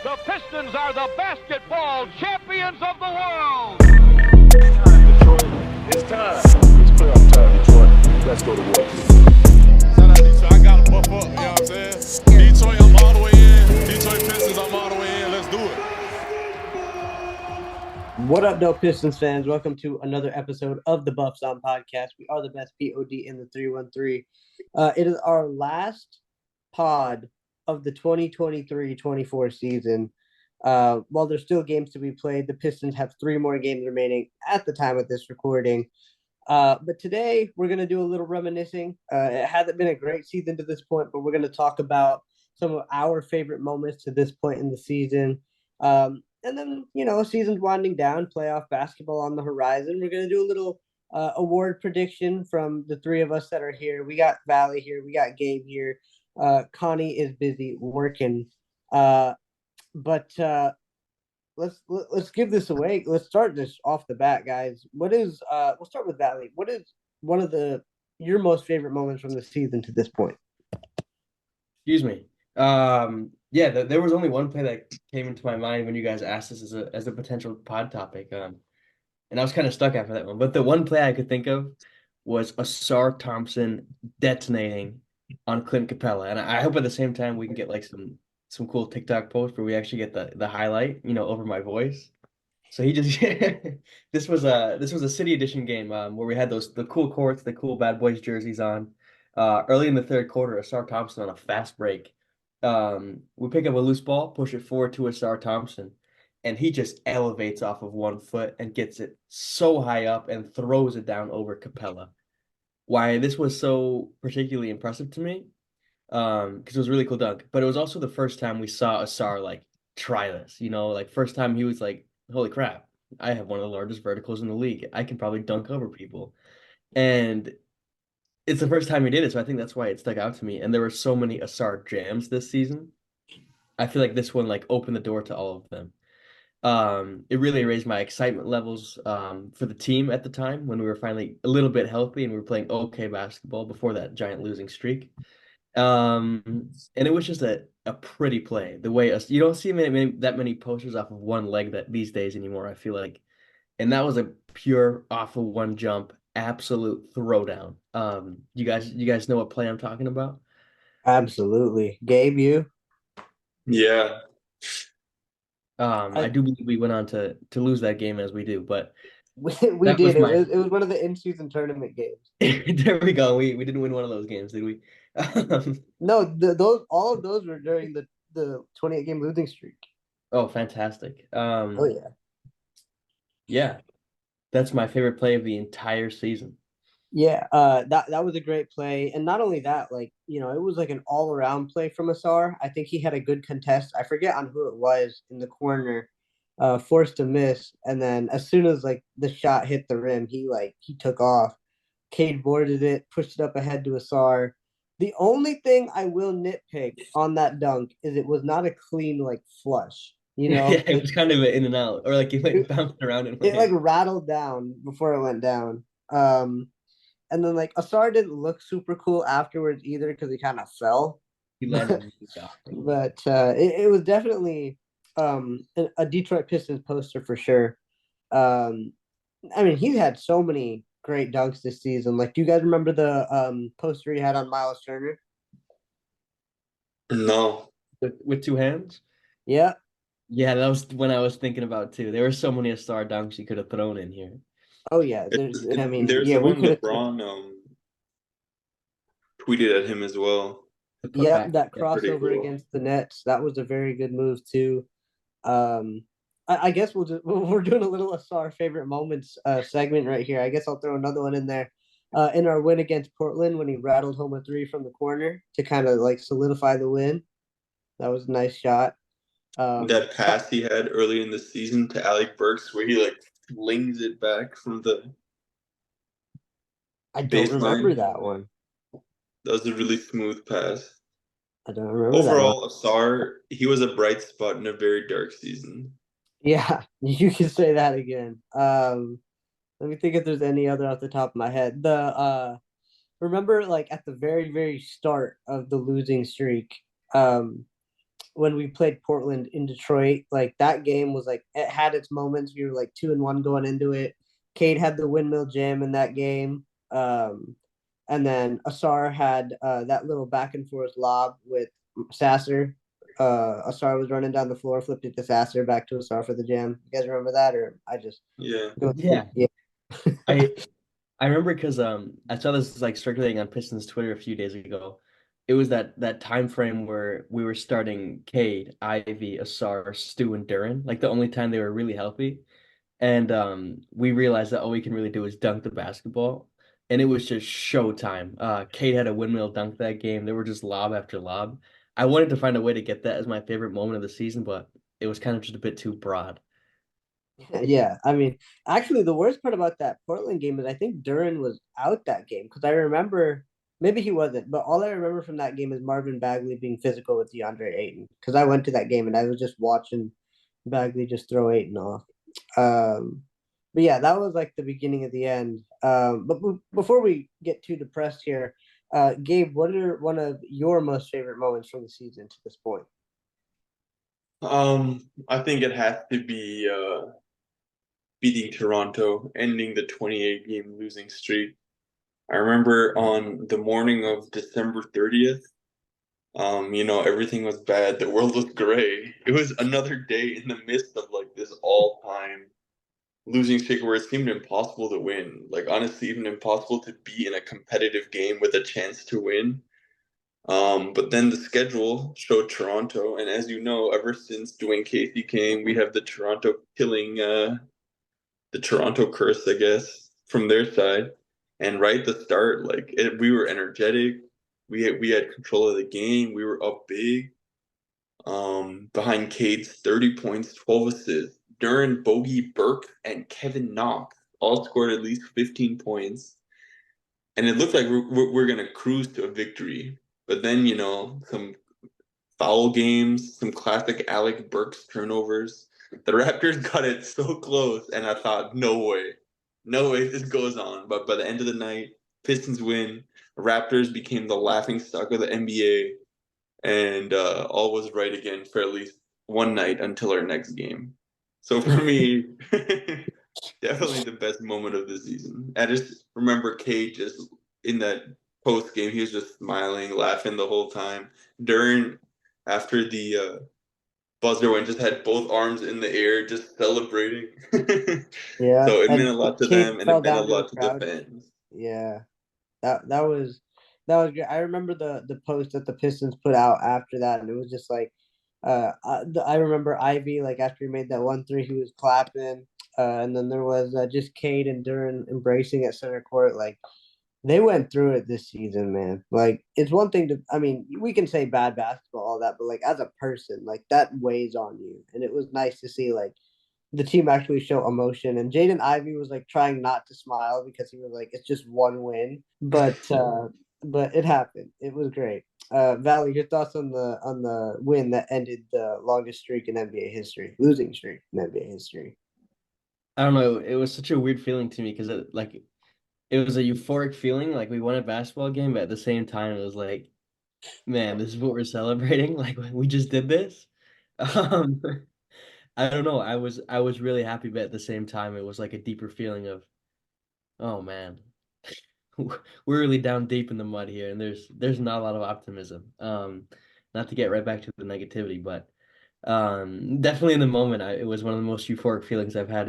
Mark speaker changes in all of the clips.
Speaker 1: The Pistons are the basketball champions of the world.
Speaker 2: Detroit, it's time. It's playoff time, Detroit. Let's go to work.
Speaker 3: Shout out Detroit. I got to buff up, you know what I'm saying? Detroit, I'm all the way in. Detroit Pistons, I'm all the way in. Let's do it.
Speaker 4: What up, though, Pistons fans? Welcome to another episode of the Buffs On Podcast. We are the best POD in the 313. It is our last pod of the 2023-24 season. While there's still games to be played, the Pistons have 3 more games remaining at the time of this recording. But today, we're going to do a little reminiscing. It hasn't been a great season to this point, but we're going to talk about some of our favorite moments to this point in the season. And then, season's winding down, playoff basketball on the horizon. We're going to do a little award prediction from the 3 of us that are here. We got Vali here. We got Gabe here. Connie is busy working. But let's give this away. Let's start this off the bat, guys. We'll start with Vali. What is one of your most favorite moments from the season to this point?
Speaker 5: Excuse me. There was only one play that came into my mind when you guys asked this as a potential pod topic. And I was kind of stuck after that one. But the one play I could think of was Asar Thompson detonating on Clint Capella. And I hope at the same time we can get like some cool TikTok posts where we actually get the highlight, over my voice. So he just this was a City Edition game where we had the cool courts, the cool Bad Boys jerseys on. Early in the third quarter, Asar Thompson on a fast break. We pick up a loose ball, push it forward to Asar Thompson, and he just elevates off of 1 foot and gets it so high up and throws it down over Capella. Why this was so particularly impressive to me, because it was a really cool dunk, but it was also the first time we saw Asar like try this, first time he was like, holy crap, I have one of the largest verticals in the league. I can probably dunk over people. And it's the first time he did it, so I think that's why it stuck out to me. And there were so many Asar jams this season. I feel like this one like opened the door to all of them. It really raised my excitement levels for the team at the time when we were finally a little bit healthy and we were playing okay basketball before that giant losing streak. And it was just a pretty play. The way you don't see that many posters off of one leg that these days anymore, I feel like. And that was a pure off of one jump, absolute throwdown. You guys know what play I'm talking about?
Speaker 4: Absolutely. Gabe, you?
Speaker 6: Yeah.
Speaker 5: I do believe we went on to lose that game as we do, but
Speaker 4: we
Speaker 5: that
Speaker 4: did.
Speaker 5: was
Speaker 4: It was one of the in-season tournament games.
Speaker 5: There we go. We didn't win one of those games, did we?
Speaker 4: No, all of those were during the 28-game losing streak.
Speaker 5: Oh, fantastic.
Speaker 4: Oh yeah.
Speaker 5: Yeah. That's my favorite play of the entire season.
Speaker 4: Yeah, that was a great play. And not only that, it was like an all-around play from Asar. I think he had a good contest. I forget on who it was in the corner, forced a miss, and then as soon as like the shot hit the rim, he took off. Cade boarded it, pushed it up ahead to Asar. The only thing I will nitpick on that dunk is it was not a clean flush.
Speaker 5: Yeah, it was kind of an in and out, or like it bounced around and
Speaker 4: it rattled down before it went down. And then Asar didn't look super cool afterwards either because he kind of fell.
Speaker 5: He landed
Speaker 4: but it was definitely a Detroit Pistons poster for sure. He had so many great dunks this season. Do you guys remember the poster he had on Miles Turner?
Speaker 6: No.
Speaker 5: With 2 hands?
Speaker 4: Yeah.
Speaker 5: Yeah, that was when I was thinking about too. There were so many Asar dunks you could have thrown in here.
Speaker 4: Oh yeah, there's
Speaker 6: the
Speaker 4: yeah,
Speaker 6: one LeBron tweeted at him as well.
Speaker 4: Yeah, that crossover
Speaker 6: cool.
Speaker 4: against the Nets, that was a very good move too. I guess we're doing a little Asar favorite moments segment right here. I guess I'll throw another one in there. In our win against Portland when he rattled home a 3 from the corner to kind of solidify the win. That was a nice shot.
Speaker 6: That pass he had early in the season to Alec Burks where he flings it back from the
Speaker 4: I don't remember that one.
Speaker 6: That was a really smooth pass.
Speaker 4: I don't remember
Speaker 6: Overall, Asar, he was a bright spot in a very dark season.
Speaker 4: Yeah, you can say that again. Let me think if there's any other off the top of my head. Remember at the very, very start of the losing streak, when we played Portland in Detroit. Like that game was like it had its moments. We were like 2-1 going into it. Cade had the windmill jam in that game. And then Asar had that little back and forth lob with Sasser. Asar was running down the floor, flipped it to Sasser, back to Asar for the jam. You guys remember that, or I just
Speaker 6: Yeah.
Speaker 5: Yeah.
Speaker 4: yeah.
Speaker 5: I remember because I saw this like circulating on Pistons Twitter a few days ago. It was that time frame where we were starting Cade, Ivy, Asar, Stu, and Duran, like the only time they were really healthy. And we realized that all we can really do is dunk the basketball. And it was just showtime. Cade had a windmill dunk that game. There were just lob after lob. I wanted to find a way to get that as my favorite moment of the season, but it was kind of just a bit too broad.
Speaker 4: Yeah, I mean, actually, the worst part about that Portland game is I think Duran was out that game because I remember maybe he wasn't, but all I remember from that game is Marvin Bagley being physical with DeAndre Ayton because I went to that game and I was just watching Bagley just throw Ayton off. Um, but yeah, that was like the beginning of the end. But before we get too depressed here, Gabe, what are one of your most favorite moments from the season to this point?
Speaker 6: I think it has to be beating Toronto, ending the 28 game losing streak. I remember on the morning of December 30th, everything was bad. The world was gray. It was another day in the midst of like this all-time losing streak where it seemed impossible to win. Like honestly, even impossible to be in a competitive game with a chance to win. But then the schedule showed Toronto, and as you know, ever since Dwayne Casey came, we have the Toronto killing, the Toronto curse, I guess, from their side. And right at the start, we were energetic. We had control of the game. We were up big. Behind Cade's 30 points, 12 assists. Duran, Bogey, Burke, and Kevin Knox all scored at least 15 points. And it looked like we're going to cruise to a victory. But then, some foul games, some classic Alec Burks turnovers. The Raptors got it so close, and I thought, no way this goes on. But by the end of the night, Pistons win. Raptors became the laughing stock of the NBA, and all was right again for at least one night until our next game. So for me, definitely the best moment of the season. I just remember Kate just in that post game, he was just smiling, laughing the whole time. During after the buzzer went, just had both arms in the air, just celebrating.
Speaker 4: Yeah,
Speaker 6: So it meant
Speaker 4: and
Speaker 6: a lot to
Speaker 4: Cade
Speaker 6: them, and
Speaker 4: fell
Speaker 6: it meant a
Speaker 4: down to the
Speaker 6: lot to the
Speaker 4: crowd.
Speaker 6: fans.
Speaker 4: Yeah, that was good. I remember the post that the Pistons put out after that, and it was just like, I remember Ivy like after he made that 1-3, he was clapping, and then there was just Cade and Duran embracing at center court. Like they went through it this season, man. Like it's one thing to, I mean, we can say bad basketball, all that, but like as a person, like that weighs on you, and it was nice to see like the team actually show emotion. And Jaden Ivey was like trying not to smile because he was like, it's just one win, but it happened. It was great. Valley, your thoughts on the win that ended the longest streak in NBA history, losing streak in NBA history.
Speaker 5: I don't know. It was such a weird feeling to me because it was a euphoric feeling, like we won a basketball game, but at the same time, it was like, man, this is what we're celebrating. Like we just did this. Um, I don't know. I was really happy, but at the same time, it was like a deeper feeling of, oh man, we're really down deep in the mud here, and there's not a lot of optimism. Not to get right back to the negativity, but definitely in the moment, it was one of the most euphoric feelings I've had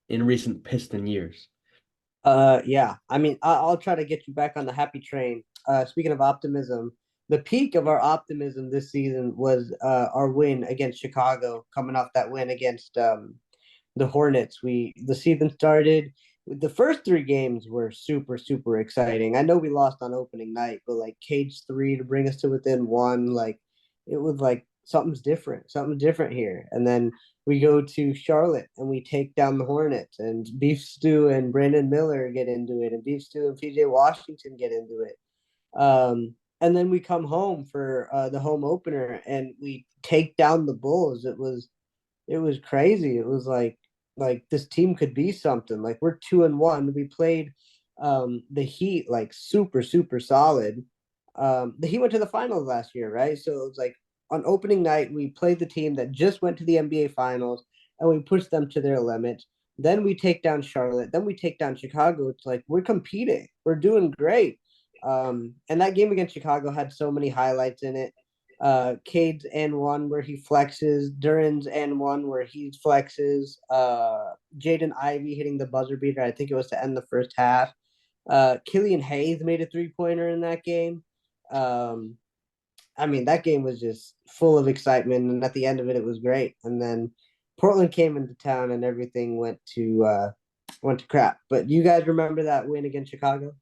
Speaker 5: in recent Piston years.
Speaker 4: Yeah. I mean, I'll try to get you back on the happy train. Speaking of optimism, the peak of our optimism this season was our win against Chicago, coming off that win against the Hornets. The season started. The first three games were super, super exciting. I know we lost on opening night, but like Cage three to bring us to within one, like it was like something different here. And then we go to Charlotte and we take down the Hornets, and Beef Stew and Brandon Miller get into it, and Beef Stew and PJ Washington get into it. And then we come home for the home opener and we take down the Bulls. It was crazy. It was like this team could be something. Like we're 2-1. We played the Heat like super super solid. The Heat went to the finals last year, right? So it was like on opening night, we played the team that just went to the NBA Finals, and we pushed them to their limit. Then we take down Charlotte. Then we take down Chicago. It's like we're competing. We're doing great. And that game against Chicago had so many highlights in it. Cade's and one where he flexes, Duran's and one where he flexes, Jaden Ivey hitting the buzzer beater. I think it was to end the first half. Killian Hayes made a 3-pointer in that game. I mean, that game was just full of excitement, and at the end of it, it was great. And then Portland came into town, and everything went to crap. But you guys remember that win against Chicago?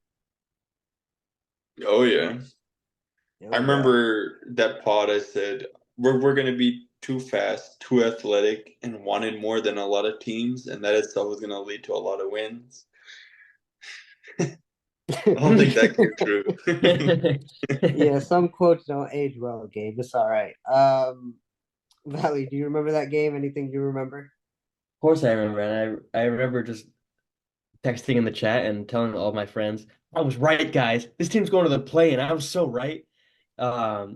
Speaker 6: Oh yeah.
Speaker 4: Oh,
Speaker 6: I remember that pod. I said we're gonna be too fast, too athletic, and wanted more than a lot of teams, and that itself was gonna lead to a lot of wins. I don't think that came true.
Speaker 4: Yeah, some quotes don't age well, Gabe. It's all right. Valley, do you remember that game? Anything you remember?
Speaker 5: Of course I remember, and I remember just texting in the chat and telling all my friends, I was right, guys. This team's going to the play, and I was so right.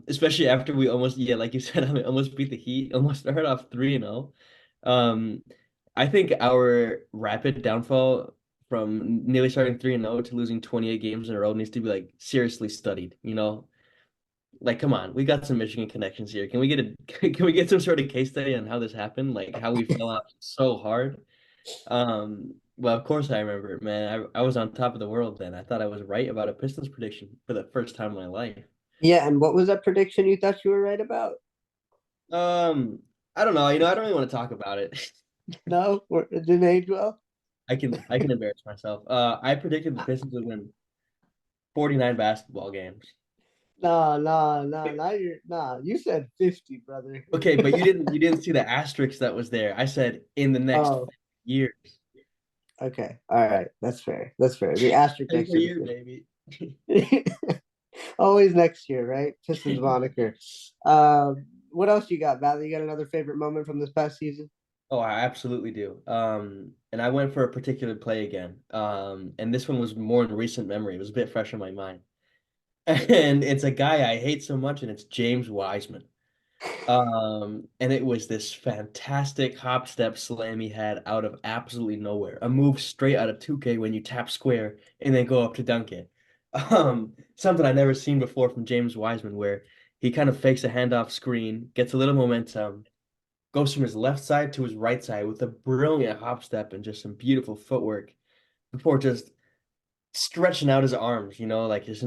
Speaker 5: Especially after we almost, yeah, like you said, I almost beat the Heat, almost started off 3-0. I think our rapid downfall from nearly starting 3-0 to losing 28 games in a row needs to be like seriously studied, you know? Like, come on, we got some Michigan connections here. Can we get some sort of case study on how this happened? Like how we fell out so hard? Well, of course I remember it, man. I was on top of the world then. I thought I was right about a Pistons prediction for the first time in my life.
Speaker 4: Yeah, and what was that prediction you thought you were right about?
Speaker 5: Um, I don't know. You know, I don't really want to talk about it.
Speaker 4: No, it didn't age well.
Speaker 5: I can embarrass myself. I predicted the Pistons would win 49 basketball games.
Speaker 4: Nah. You said 50, brother.
Speaker 5: Okay, but you didn't see the asterisk that was there. I said in the next
Speaker 4: Oh,
Speaker 5: years.
Speaker 4: okay. All right. That's fair. That's fair. The asterisk next
Speaker 5: Every
Speaker 4: to
Speaker 5: year,
Speaker 4: the
Speaker 5: baby.
Speaker 4: always next year, right? Pistons moniker. What else you got, Valley? You got another favorite moment from this past season?
Speaker 5: Oh, I absolutely do. And I went for a particular play again. And this one was more in recent memory. It was a bit fresh in my mind. And it's a guy I hate so much, and it's James Wiseman. And it was this fantastic hop step slam he had out of absolutely nowhere. A move straight out of 2K when you tap square and then go up to dunk it. Something I never seen before from James Wiseman, where he kind of fakes a handoff screen, gets a little momentum, goes from his left side to his right side with a brilliant hop step and just some beautiful footwork before just stretching out his arms, you know, like just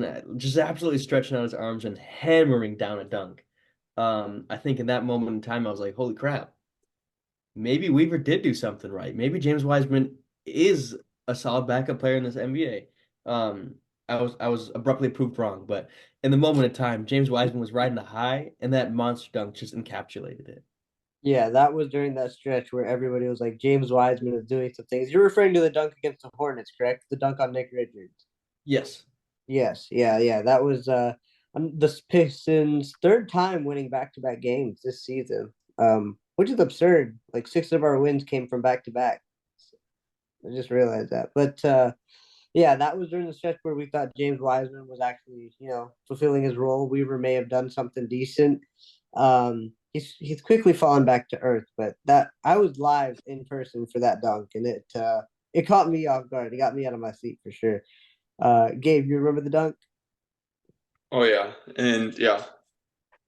Speaker 5: absolutely stretching out his arms and hammering down a dunk. I think in that moment in time, I was like, holy crap, maybe Weaver did do something right. Maybe James Wiseman is a solid backup player in this NBA. I was abruptly proved wrong, but in the moment of time, James Wiseman was riding a high, and that monster dunk just encapsulated it.
Speaker 4: Yeah, that was during that stretch where everybody was like, James Wiseman is doing some things. You're referring to the dunk against the Hornets, correct? The dunk on Nick Richards.
Speaker 5: Yes.
Speaker 4: Yes, yeah. That was the Pistons' third time winning back-to-back games this season, which is absurd. Like 6 of our wins came from back-to-back. I just realized that. But yeah, that was during the stretch where we thought James Wiseman was actually, fulfilling his role. Weaver may have done something decent. He's quickly fallen back to earth, but that I was live in person for that dunk, and it caught me off guard. It got me out of my seat for sure. Gabe, you remember the dunk?
Speaker 6: Oh yeah, and yeah,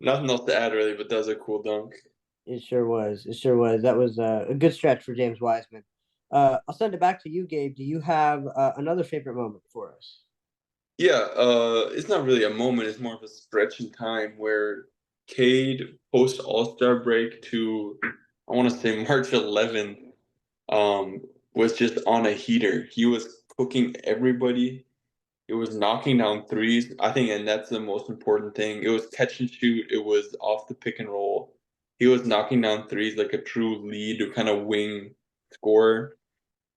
Speaker 6: nothing else to add really, but that was a cool dunk.
Speaker 4: It sure was. It sure was. That was a good stretch for James Wiseman. I'll send it back to you, Gabe. Do you have another favorite moment for us?
Speaker 6: Yeah, it's not really a moment, it's more of a stretch in time where Cade post All-Star break to I want to say March 11th was just on a heater. He was cooking everybody. It was knocking down threes. I think, and that's the most important thing. It was catch and shoot. It was off the pick and roll. He was knocking down threes like a true lead kind of wing scorer,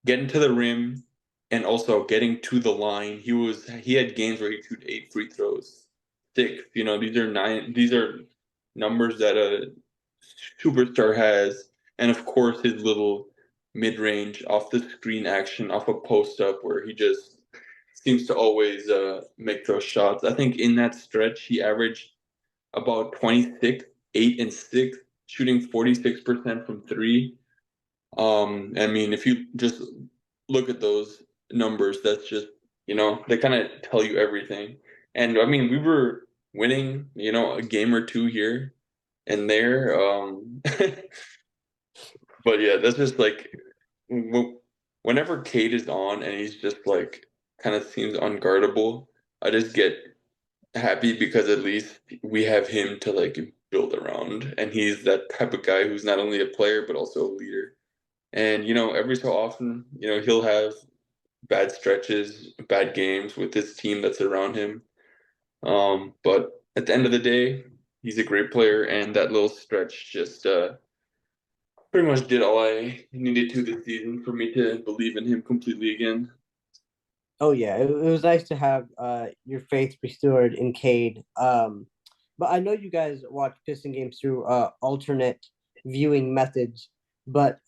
Speaker 6: getting to the rim, and also getting to the line. He had games where he shoot 8 free throws, 6. These are numbers that a superstar has, and of course his little mid-range off the screen action, off a post up where he just seems to always make those shots. I think in that stretch he averaged about 26 8 and 6, shooting 46% from three. I mean, if you just look at those numbers, that's just, they kind of tell you everything. And I mean, we were winning, a game or two here and there. But yeah, that's just like whenever Cade is on and he's just like kind of seems unguardable, I just get happy because at least we have him to like build around. And he's that type of guy who's not only a player but also a leader. And every so often, he'll have bad stretches, bad games with his team that's around him. But at the end of the day, he's a great player, and that little stretch just pretty much did all I needed to this season for me to believe in him completely again.
Speaker 4: Oh yeah, it was nice to have your faith restored in Cade. But I know you guys watch Piston games through alternate viewing methods. But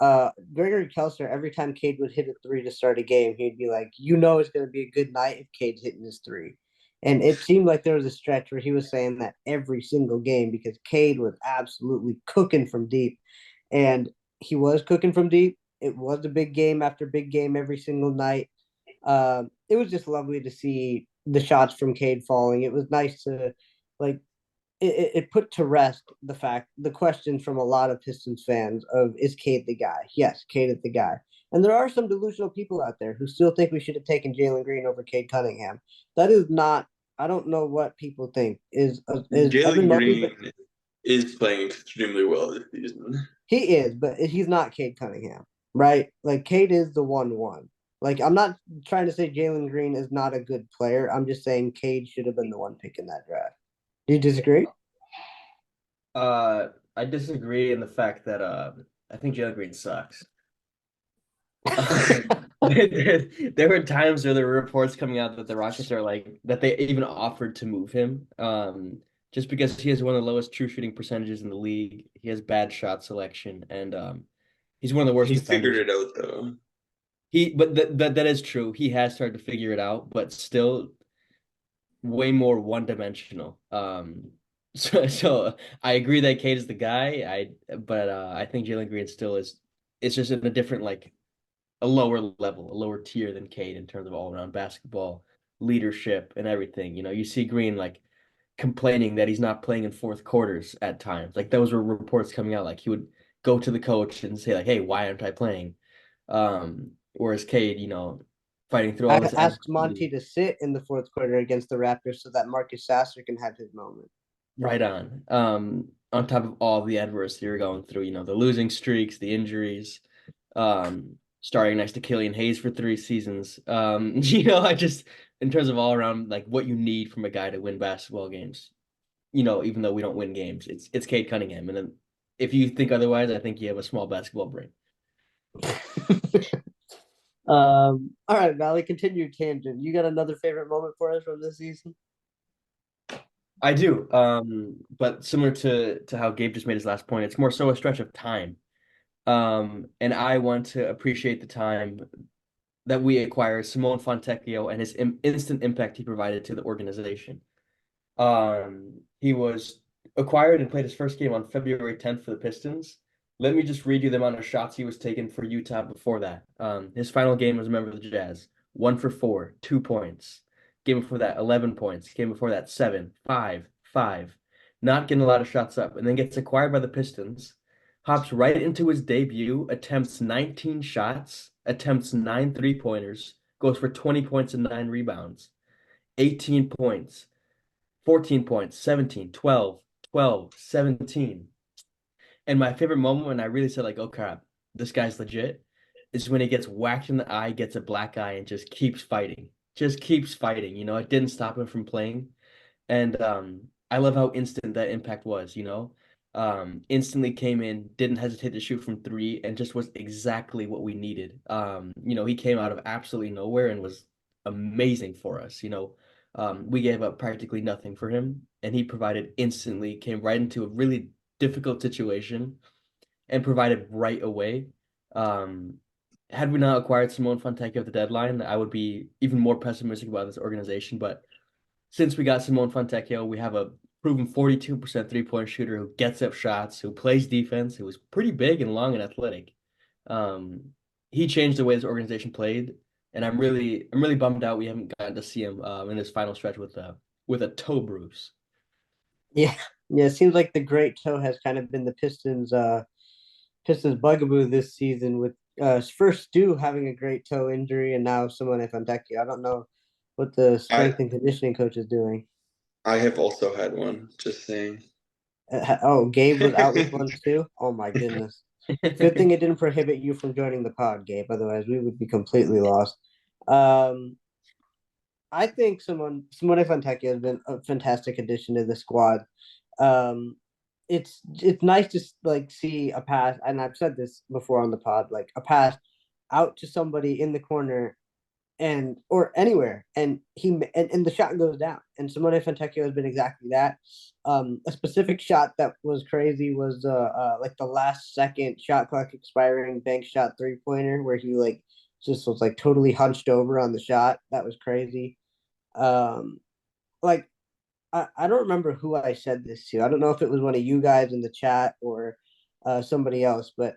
Speaker 4: Gregory Kelser, every time Cade would hit a three to start a game, he'd be like, it's going to be a good night if Cade's hitting his three. And it seemed like there was a stretch where he was saying that every single game because Cade was absolutely cooking from deep. And he was cooking from deep. It was a big game after big game every single night. It was just lovely to see the shots from Cade falling. It was nice to like it put to rest the questions from a lot of Pistons fans of is Cade the guy? Yes, Cade is the guy. And there are some delusional people out there who still think we should have taken Jalen Green over Cade Cunningham. That is not. I don't know what people think is
Speaker 6: Jalen
Speaker 4: Evan Mobley,
Speaker 6: Green is playing extremely well this season.
Speaker 4: he is, but he's not Cade Cunningham, right? Like Cade is the 1-1. Like I'm not trying to say Jalen Green is not a good player. I'm just saying Cade should have been the one picking that draft. Do you disagree?
Speaker 5: I disagree in the fact that I think Jalen Green sucks. There were times where there were reports coming out that the Rockets are like that they even offered to move him. Just because he has one of the lowest true shooting percentages in the league. He has bad shot selection, and he's one of the worst
Speaker 6: He
Speaker 5: defenders.
Speaker 6: figured it out though.
Speaker 5: But that is true. He has started to figure it out, but still way more one-dimensional. So I agree that Cade is the guy. But I think Jalen Green still is. It's just in a different like a lower level, a lower tier than Cade in terms of all-around basketball leadership and everything. You see Green like complaining that he's not playing in fourth quarters at times. Like those were reports coming out. Like he would go to the coach and say like, "Hey, why aren't I playing?" Whereas Cade, fighting through all this
Speaker 4: Asks Monty to sit in the fourth quarter against the Raptors so that Marcus Sasser can have his moment.
Speaker 5: right on top of all the adversity you're going through, the losing streaks, the injuries, starting next to Killian Hayes for 3 seasons. I just in terms of all around like what you need from a guy to win basketball games, even though we don't win games, it's Cade Cunningham. And then if you think otherwise, I think you have a small basketball brain.
Speaker 4: All right, Valley, continue tangent. You got another favorite moment for us from this season?
Speaker 5: I do. But similar to how Gabe just made his last point, it's more so a stretch of time. And I want to appreciate the time that we acquired Simone Fontecchio and his instant impact he provided to the organization. He was acquired and played his first game on February 10th for the Pistons. Let me just read you the amount of shots he was taking for Utah before that. His final game was a member of the Jazz. 1 for 4, 2 points. Game before that, 11 points. Game before that, 7, 5, 5. Not getting a lot of shots up. And then gets acquired by the Pistons. Hops right into his debut, attempts 19 shots, attempts 9 3-pointers, goes for 20 points and 9 rebounds. 18 points, 14 points, 17, 12, 12, 17. And my favorite moment when I really said like, oh crap, this guy's legit, is when he gets whacked in the eye, gets a black eye, and just keeps fighting. Just keeps fighting. It didn't stop him from playing. And I love how instant that impact was, instantly came in, didn't hesitate to shoot from 3, and just was exactly what we needed. He came out of absolutely nowhere and was amazing for us. We gave up practically nothing for him, and he provided instantly, came right into a really difficult situation and provided right away. Had we not acquired Simone Fontecchio at the deadline, I would be even more pessimistic about this organization. But since we got Simone Fontecchio, we have a proven 42% three-point shooter who gets up shots, who plays defense, who was pretty big and long and athletic. He changed the way this organization played, and I'm really bummed out we haven't gotten to see him in his final stretch with a toe bruise.
Speaker 4: Yeah, yeah. It seems like the great toe has kind of been the Pistons bugaboo this season with first Stu having a great toe injury and now Simone Fontecchio. I don't know what the
Speaker 6: I
Speaker 4: strength and conditioning coach is doing.
Speaker 6: I have also had one. Just saying.
Speaker 4: Oh, Gabe was out with one too. Oh my goodness. Good thing it didn't prohibit you from joining the pod, Gabe. Otherwise, we would be completely lost. Um, I think Simone Fontecchio has been a fantastic addition to the squad. Um, it's nice to like see a pass, and I've said this before on the pod, like a pass out to somebody in the corner and or anywhere, and and the shot goes down. And Simone Fontecchio has been exactly that. A specific shot that was crazy was like the last second shot clock expiring bank shot 3-pointer where he like just was like totally hunched over on the shot. That was crazy. Um, like I don't remember who I said this to. I don't know if it was one of you guys in the chat or somebody else, but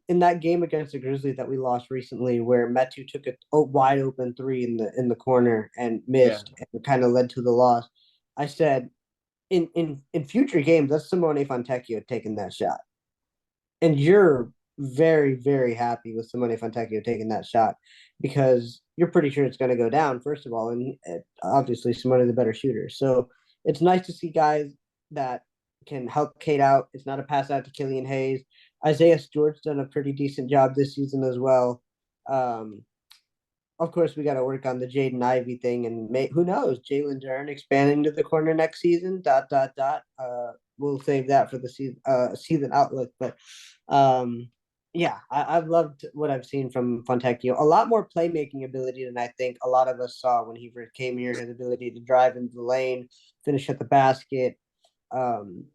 Speaker 4: in that game against the Grizzlies that we lost recently, where Metu took a wide open three in the corner and
Speaker 5: Yeah.
Speaker 4: missed, and kind of led to the loss. I said in future games, that's Simone Fontecchio taking that shot, and you're very very happy with Simone Fontecchio taking that shot because you're pretty sure it's going to go down first of all, and obviously Simone the better shooter. So it's nice to see guys that can help Kate out. It's not a pass out to Killian Hayes. Isaiah Stewart's done a pretty decent job this season as well. Um, of course, we got to work on the Jaden Ivey thing, and who knows, Jalen Duren expanding to the corner next season. Dot dot dot. We'll save that for the season outlook. But yeah, I've loved what I've seen from Fontecchio. A lot more playmaking ability than I think a lot of us saw when he first came here. His ability to drive into the lane, finish at the basket. Um,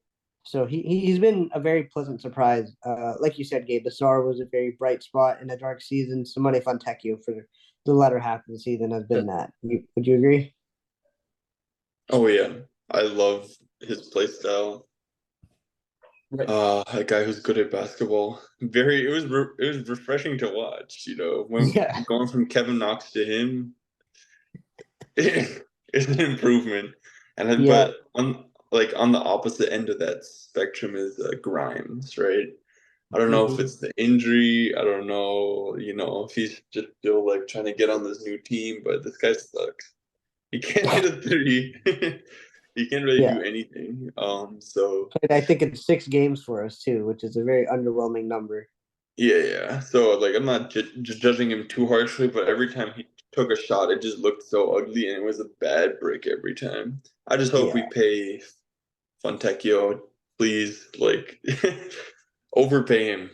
Speaker 4: so he's been a very pleasant surprise. Like you said, Gabe, Basar was a very bright spot in a dark season. Simone Fontecchio for the latter half of the season has been that. Would you agree?
Speaker 6: Oh yeah, I love his play style. A guy who's good at basketball. It was refreshing to watch. When
Speaker 4: Yeah.
Speaker 6: going from Kevin Knox to him, it's an improvement. And then,
Speaker 4: Yeah.
Speaker 6: but on the opposite end of that spectrum is Grimes, right? I don't know if it's the injury. I don't know, if he's just still like trying to get on this new team, but this guy sucks. He can't hit a three. He can't really
Speaker 4: Yeah.
Speaker 6: do anything. So
Speaker 4: I think it's 6 games for us too, which is a very underwhelming number.
Speaker 6: yeah. So like, I'm not just judging him too harshly, but every time he took a shot, it just looked so ugly, and it was a bad break every time. I just hope
Speaker 4: Yeah.
Speaker 6: we pay Fontecchio, please, like overpay him,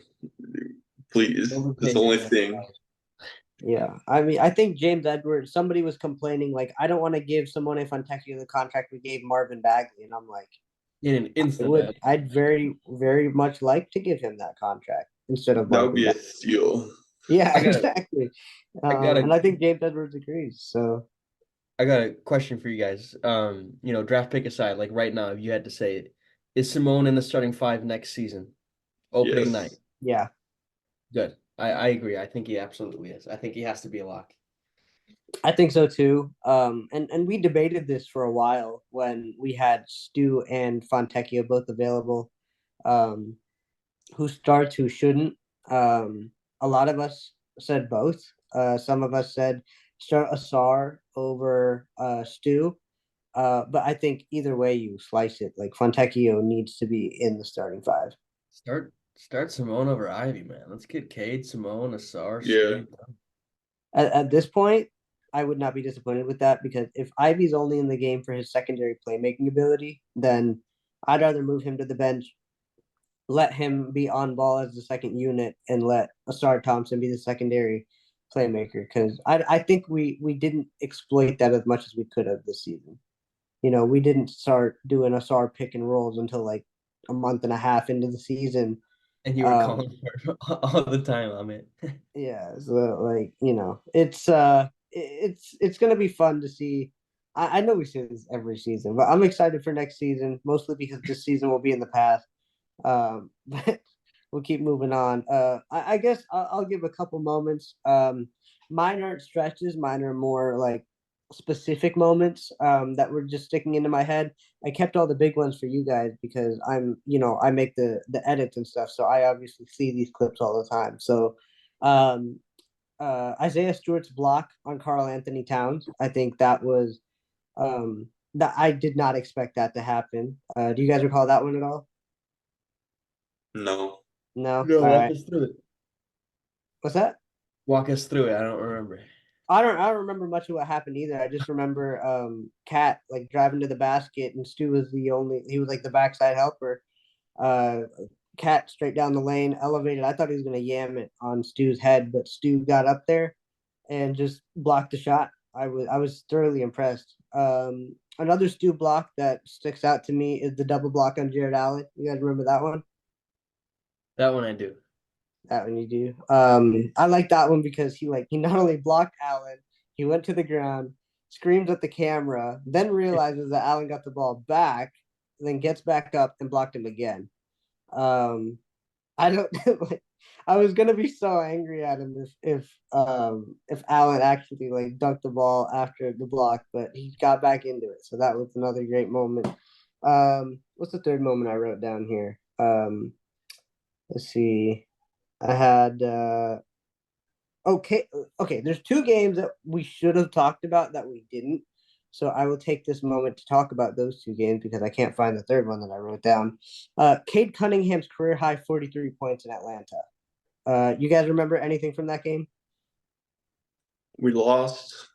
Speaker 6: please. That's the only thing.
Speaker 4: Yeah. I mean, I think James Edwards, somebody was complaining, like, I don't want to give Simone Fontecchio the contract we gave Marvin Bagley. And I'm like,
Speaker 5: In an instant.
Speaker 4: I'd very, very much like to give him that contract instead of
Speaker 6: That would
Speaker 4: Marvin
Speaker 6: be a
Speaker 4: Bagley.
Speaker 6: steal.
Speaker 4: Yeah,
Speaker 5: I got
Speaker 4: exactly.
Speaker 5: a
Speaker 4: And I think James Edwards agrees. So
Speaker 5: I got a question for you guys. Draft pick aside, like right now, if you had to say it, is Simone in the starting five next season? Opening night.
Speaker 6: Yes.
Speaker 4: yeah,
Speaker 5: Good. I agree. I think he absolutely is. I think he has to be a lock.
Speaker 4: I think so too. And we debated this for a while when we had Stu and Fontecchio both available. Who starts, who shouldn't. A lot of us said both. Some of us said start Asar over Stu. But I think either way you slice it, like Fontecchio needs to be in the starting five.
Speaker 5: Start Simone over Ivy, man. Let's get Cade, Simone, Asar,
Speaker 6: Yeah.
Speaker 5: Stu.
Speaker 4: At this point, I would not be disappointed with that because if Ivy's only in the game for his secondary playmaking ability, then I'd rather move him to the bench, let him be on ball as the second unit, and let Asar Thompson be the secondary playmaker. Because I think we didn't exploit that as much as we could have this season. We didn't start doing Asar pick and rolls until like a month and a half into the season.
Speaker 5: And you were calling for it all the time, Amit.
Speaker 4: Yeah, so like it's gonna be fun to see I know we say this every season, but I'm excited for next season, mostly because this season will be in the past. But we'll keep moving on. I guess I'll give a couple moments. Mine aren't stretches. Mine are more like specific moments that were just sticking into my head. I kept all the big ones for you guys because I make the edits and stuff, so I obviously see these clips all the time. So, um, Isaiah Stewart's block on Carl Anthony Towns, I think that I did not expect that to happen. Do you guys recall that one at all?
Speaker 6: No.
Speaker 4: No.
Speaker 5: No,
Speaker 4: All
Speaker 5: walk
Speaker 4: right.
Speaker 5: us through it.
Speaker 4: What's that?
Speaker 5: Walk us through it. I don't remember.
Speaker 4: I don't remember much of what happened either. I just remember Cat like driving to the basket and Stu was he was like the backside helper. Uh Cat straight down the lane, elevated. I thought he was gonna yam it on Stu's head, but Stu got up there and just blocked the shot. I was thoroughly impressed. Another Stu block that sticks out to me is the double block on Jared Allen. You guys remember that one?
Speaker 5: That one I do.
Speaker 4: That one you do. I like that one because he not only blocked Allen, he went to the ground, screams at the camera, then realizes that Allen got the ball back, then gets back up and blocked him again. Um, I don't like. I was gonna be so angry at him if Allen actually like dunked the ball after the block, but he got back into it. So that was another great moment. What's the third moment I wrote down here? Let's see. I had okay, okay. There's two games that we should have talked about that we didn't. So I will take this moment to talk about those two games because I can't find the third one that I wrote down. Cade Cunningham's career high 43 points in Atlanta. You guys remember anything from that game?
Speaker 6: We lost.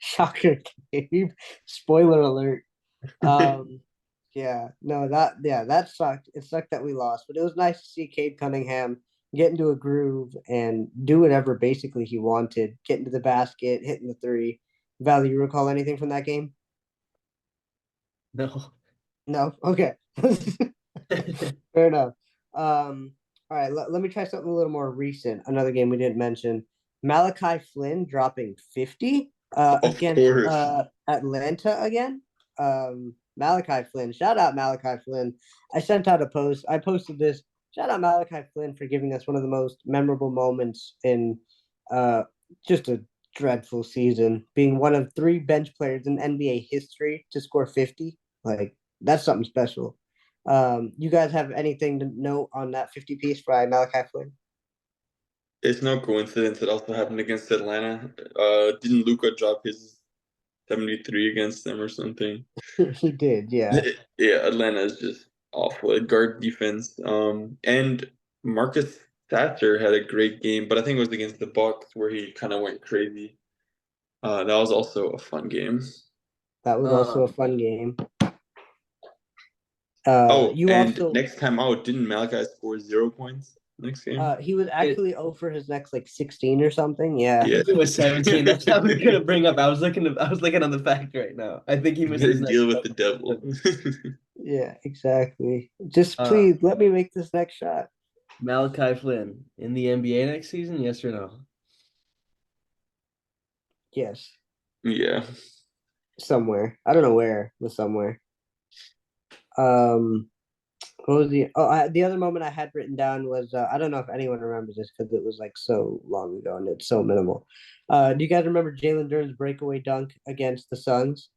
Speaker 4: Shocker, Gabe. Spoiler alert. Um, yeah, that sucked. It sucked that we lost, but it was nice to see Cade Cunningham get into a groove and do whatever basically he wanted. Get into the basket, hitting the three. Valley, you recall anything from that game?
Speaker 5: No.
Speaker 4: No? Okay. Fair enough. All right, let me try something a little more recent. Another game we didn't mention. Malachi Flynn dropping 50
Speaker 6: Of
Speaker 4: against
Speaker 6: course.
Speaker 4: Atlanta again. Malachi Flynn. Shout out Malachi Flynn. I sent out a post. I posted this. Shout out Malachi Flynn for giving us one of the most memorable moments in uh just a dreadful season, being one of three bench players in NBA history to score 50. Like that's something special. You guys have anything to note on that 50 piece by Malachi Flynn?
Speaker 6: It's no coincidence it also happened against Atlanta. Didn't Luka drop his 73 against them or something?
Speaker 4: He did, yeah.
Speaker 6: Yeah, Atlanta is just awful at guard defense. And Marcus Thatcher had a great game, but I think it was against the Bucks where he kind of went crazy. That was also a fun game.
Speaker 4: That was also a
Speaker 5: Um,
Speaker 4: fun game.
Speaker 6: Oh,
Speaker 4: You
Speaker 6: and
Speaker 4: also
Speaker 6: next time out, didn't Malachi score 0 points next game?
Speaker 4: he was
Speaker 5: it,
Speaker 4: actually over his next like 16 or something. Yeah.
Speaker 5: I
Speaker 6: Yeah.
Speaker 5: think it was 17. That's how we could bring up. I was looking on the fact right now. I think he
Speaker 6: You
Speaker 5: missed
Speaker 6: gotta
Speaker 5: his next
Speaker 6: deal with the
Speaker 5: couple.
Speaker 6: devil.
Speaker 4: Yeah, exactly. Just
Speaker 5: Uh,
Speaker 4: please let me make this next shot.
Speaker 5: Malachi Flynn in the NBA next season, yes or no?
Speaker 4: Yes.
Speaker 6: Yeah.
Speaker 4: Somewhere. I don't know where, but somewhere. Um what was the other moment I had written down was I don't know if anyone remembers this because it was like so long ago and it's so minimal. Do you guys remember Jalen Duren's breakaway dunk against the Suns?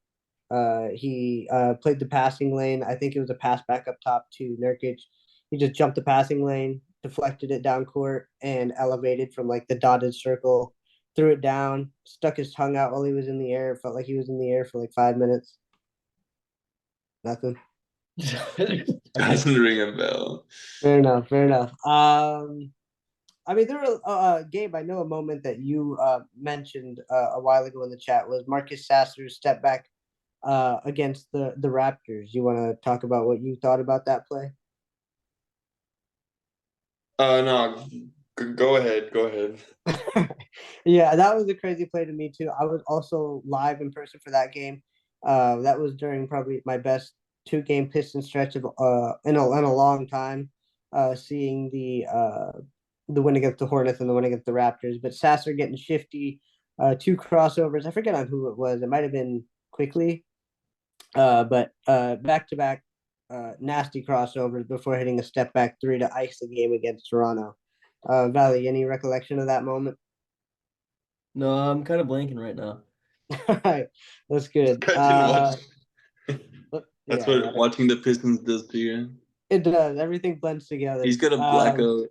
Speaker 4: He played the passing lane. I think it was a pass back up top to Nurkic. He just jumped the passing lane, deflected it down court, and elevated from like the dotted circle, threw it down, stuck his tongue out while he was in the air. Felt like he was in the air for like 5 minutes. Nothing.
Speaker 6: Doesn't ring a bell.
Speaker 4: Fair enough. Fair enough. I mean, there were Gabe. I know a moment that you mentioned a while ago in the chat was Marcus Sasser's step back against the Raptors. You want to talk about what you thought about that play?
Speaker 6: No, go ahead. Go ahead.
Speaker 4: Yeah, that was a crazy play to me too. I was also live in person for that game. That was during probably my best two-game Piston stretch of in a long time. Seeing the win against the Hornets and the win against the Raptors, but Sasser getting shifty, two crossovers. I forget on who it was. It might have been quickly. But back to back nasty crossovers before hitting a step back three to ice the game against Toronto. Valley, any recollection of that moment?
Speaker 5: No, I'm kind of blanking right now.
Speaker 4: All right, that's good.
Speaker 6: I didn't watch. That's
Speaker 4: Yeah,
Speaker 6: what watching the Pistons does to you.
Speaker 4: it does. Everything blends together.
Speaker 6: He's got a blackout.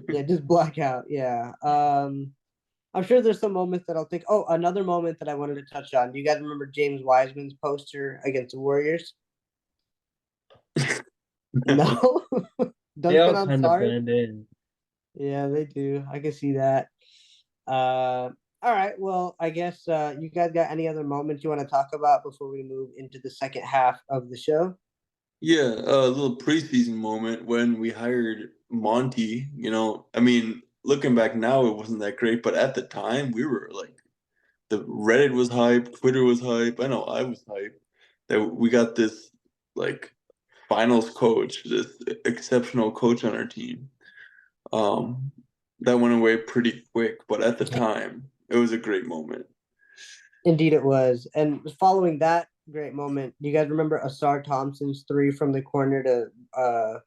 Speaker 4: Yeah, just blackout. Yeah. I'm sure there's some moments that I'll think. Oh, another moment that I wanted to touch on. Do you guys remember James Wiseman's poster against the Warriors? No.
Speaker 5: They all
Speaker 4: Duncan, I'm
Speaker 5: kind of
Speaker 4: sorry.
Speaker 5: blend in.
Speaker 4: Yeah, they do. I can see that. All right. Well, I guess you guys got any other moments you want to talk about before we move into the second half of the show?
Speaker 6: Yeah, a little preseason moment when we hired Monty. I mean, looking back now, it wasn't that great, but at the time, we were like, the Reddit was hype, Twitter was hype. I know I was hype that we got this like finals coach, this exceptional coach on our team. That went away pretty quick, but at the time, it was a great moment.
Speaker 4: Indeed, it was. And following that great moment, do you guys remember Asar Thompson's three from the corner to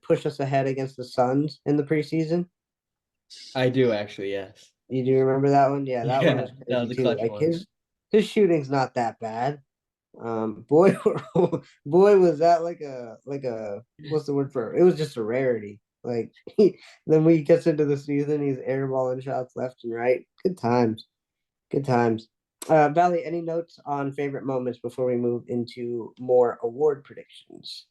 Speaker 4: push us ahead against the Suns in the preseason?
Speaker 5: I do actually, yes.
Speaker 4: You do remember that one? Yeah, that one
Speaker 5: Yeah,
Speaker 4: was
Speaker 5: that
Speaker 4: crazy
Speaker 5: was a
Speaker 4: too.
Speaker 5: clutch
Speaker 4: Like
Speaker 5: one.
Speaker 4: his shooting's not that bad. Boy, boy, was that like a what's the word for it? It was just a rarity. Like then when he gets into the season, he's airballing shots left and right. Good times, good times. Valley, any notes on favorite moments before we move into more award predictions?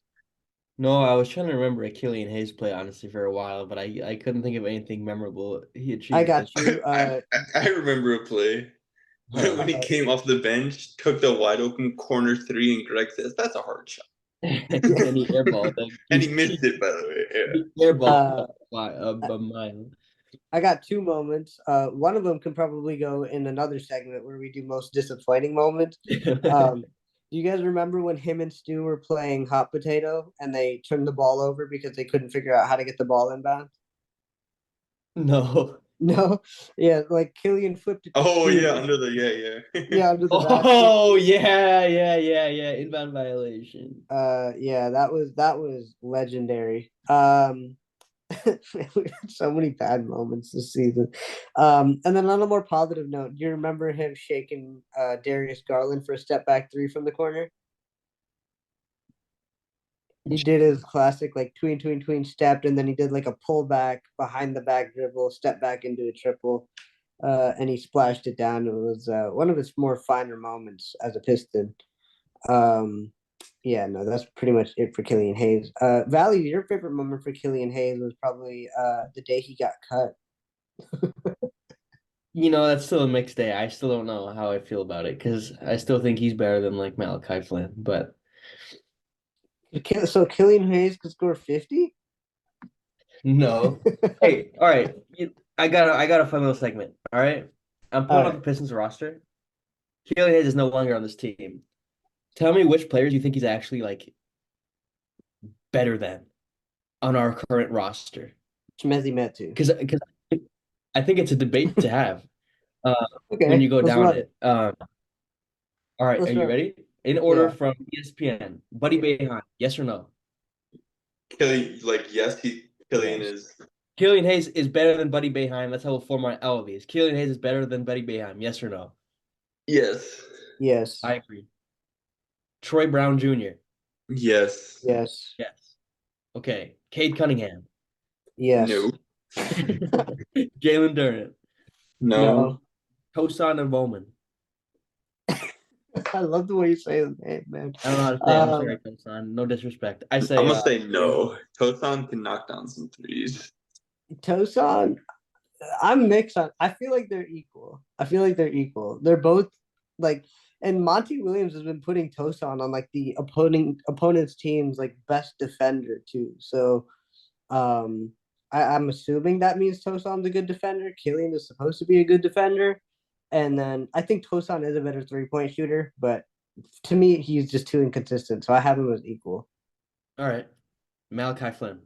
Speaker 5: No, I was trying to remember a Killian Hayes play honestly for a while, but I couldn't think of anything memorable he
Speaker 4: I
Speaker 5: achieved.
Speaker 4: got you.
Speaker 6: I remember a play when he
Speaker 4: Uh,
Speaker 6: came off the bench, took the wide open corner three, and Greg says, "That's a hard shot."
Speaker 5: And he airballed them.
Speaker 6: And he missed it, by the way.
Speaker 5: He airballed
Speaker 4: uh,
Speaker 5: a mile.
Speaker 4: I got two moments. One of them can probably go in another segment where we do most disappointing moments. Do you guys remember when him and Stu were playing hot potato and they turned the ball over because they couldn't figure out how to get the ball inbound?
Speaker 5: No.
Speaker 4: No, yeah, like Killian flipped it to
Speaker 6: Oh
Speaker 4: Stu.
Speaker 6: yeah, under the yeah.
Speaker 4: Yeah, under the basket.
Speaker 5: Oh yeah. Inbound violation.
Speaker 4: Yeah, that was legendary. We had so many bad moments this season. And then on a more positive note, do you remember him shaking Darius Garland for a step back three from the corner? He did his classic like tween stepped, and then he did like a pullback behind the back dribble, step back into a triple, and he splashed it down. It was one of his more finer moments as a Piston. Um, yeah, no, that's pretty much it for Killian Hayes. Valley, your favorite moment for Killian Hayes was probably the day he got cut.
Speaker 5: That's still a mixed day. I still don't know how I feel about it because I still think he's better than like Malachi Flynn. But
Speaker 4: So Killian Hayes could score 50?
Speaker 5: no. Hey, all right. I got a fun little segment. All right. I'm pulling
Speaker 4: All
Speaker 5: up the
Speaker 4: right.
Speaker 5: Pistons roster. Killian Hayes is no longer on this team. Tell me which players you think he's actually like better than on our current roster.
Speaker 4: Chmezi Metu.
Speaker 5: Because I think it's a debate to have when
Speaker 4: Okay,
Speaker 5: you go
Speaker 4: let's
Speaker 5: down
Speaker 4: run
Speaker 5: it.
Speaker 4: it.
Speaker 5: All right, are
Speaker 4: Let's
Speaker 5: you
Speaker 4: run it.
Speaker 5: ready? In order
Speaker 4: Yeah.
Speaker 5: from ESPN, Buddy Boeheim, yes or no?
Speaker 6: Killian, yes, Killian
Speaker 4: Yes.
Speaker 6: is.
Speaker 5: Killian Hayes is better than Buddy Boeheim. That's how we'll form all of these. Killian Hayes is better than Buddy Boeheim, yes or no?
Speaker 6: Yes.
Speaker 4: Yes.
Speaker 5: I agree. Troy Brown Jr.,
Speaker 6: Yes.
Speaker 4: Yes.
Speaker 5: yes. Okay. Cade Cunningham.
Speaker 4: Yes.
Speaker 6: No.
Speaker 5: Jalen Durant.
Speaker 6: No.
Speaker 4: No.
Speaker 5: Tosan and Bowman.
Speaker 4: I love the way you say the name, man.
Speaker 5: I don't know how to say it. I'm sorry, Tosan. No disrespect. I say
Speaker 6: I'm gonna say no. Tosan can knock down some threes.
Speaker 4: Tosan, I'm mixed on. I feel like they're equal. They're both like, and Monty Williams has been putting Tosan on like the opponent's team's like best defender too. So, I'm assuming that means Tosan's a good defender. Killian is supposed to be a good defender, and then I think Tosan is a better 3-point shooter. But to me, he's just too inconsistent. So I have him as equal.
Speaker 5: all right. Malachi Flynn.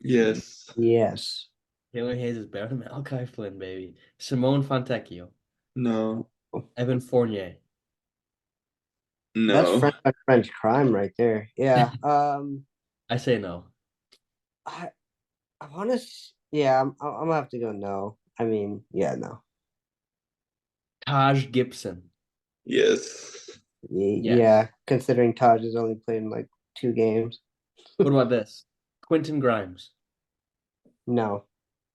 Speaker 6: Yes.
Speaker 4: Yes.
Speaker 5: Killian Hayes is better than Malachi Flynn, baby. Simone Fontecchio.
Speaker 6: No.
Speaker 5: Evan Fournier.
Speaker 4: That's
Speaker 6: No.
Speaker 4: French on French crime right there. Yeah.
Speaker 5: I say no.
Speaker 4: I I want to. Yeah, I'm gonna have to go no. I mean, yeah, no.
Speaker 5: Taj Gibson.
Speaker 6: Yes.
Speaker 5: Yes.
Speaker 4: Yeah, considering Taj has only played in like 2 games.
Speaker 5: What about this? Quentin Grimes.
Speaker 4: No.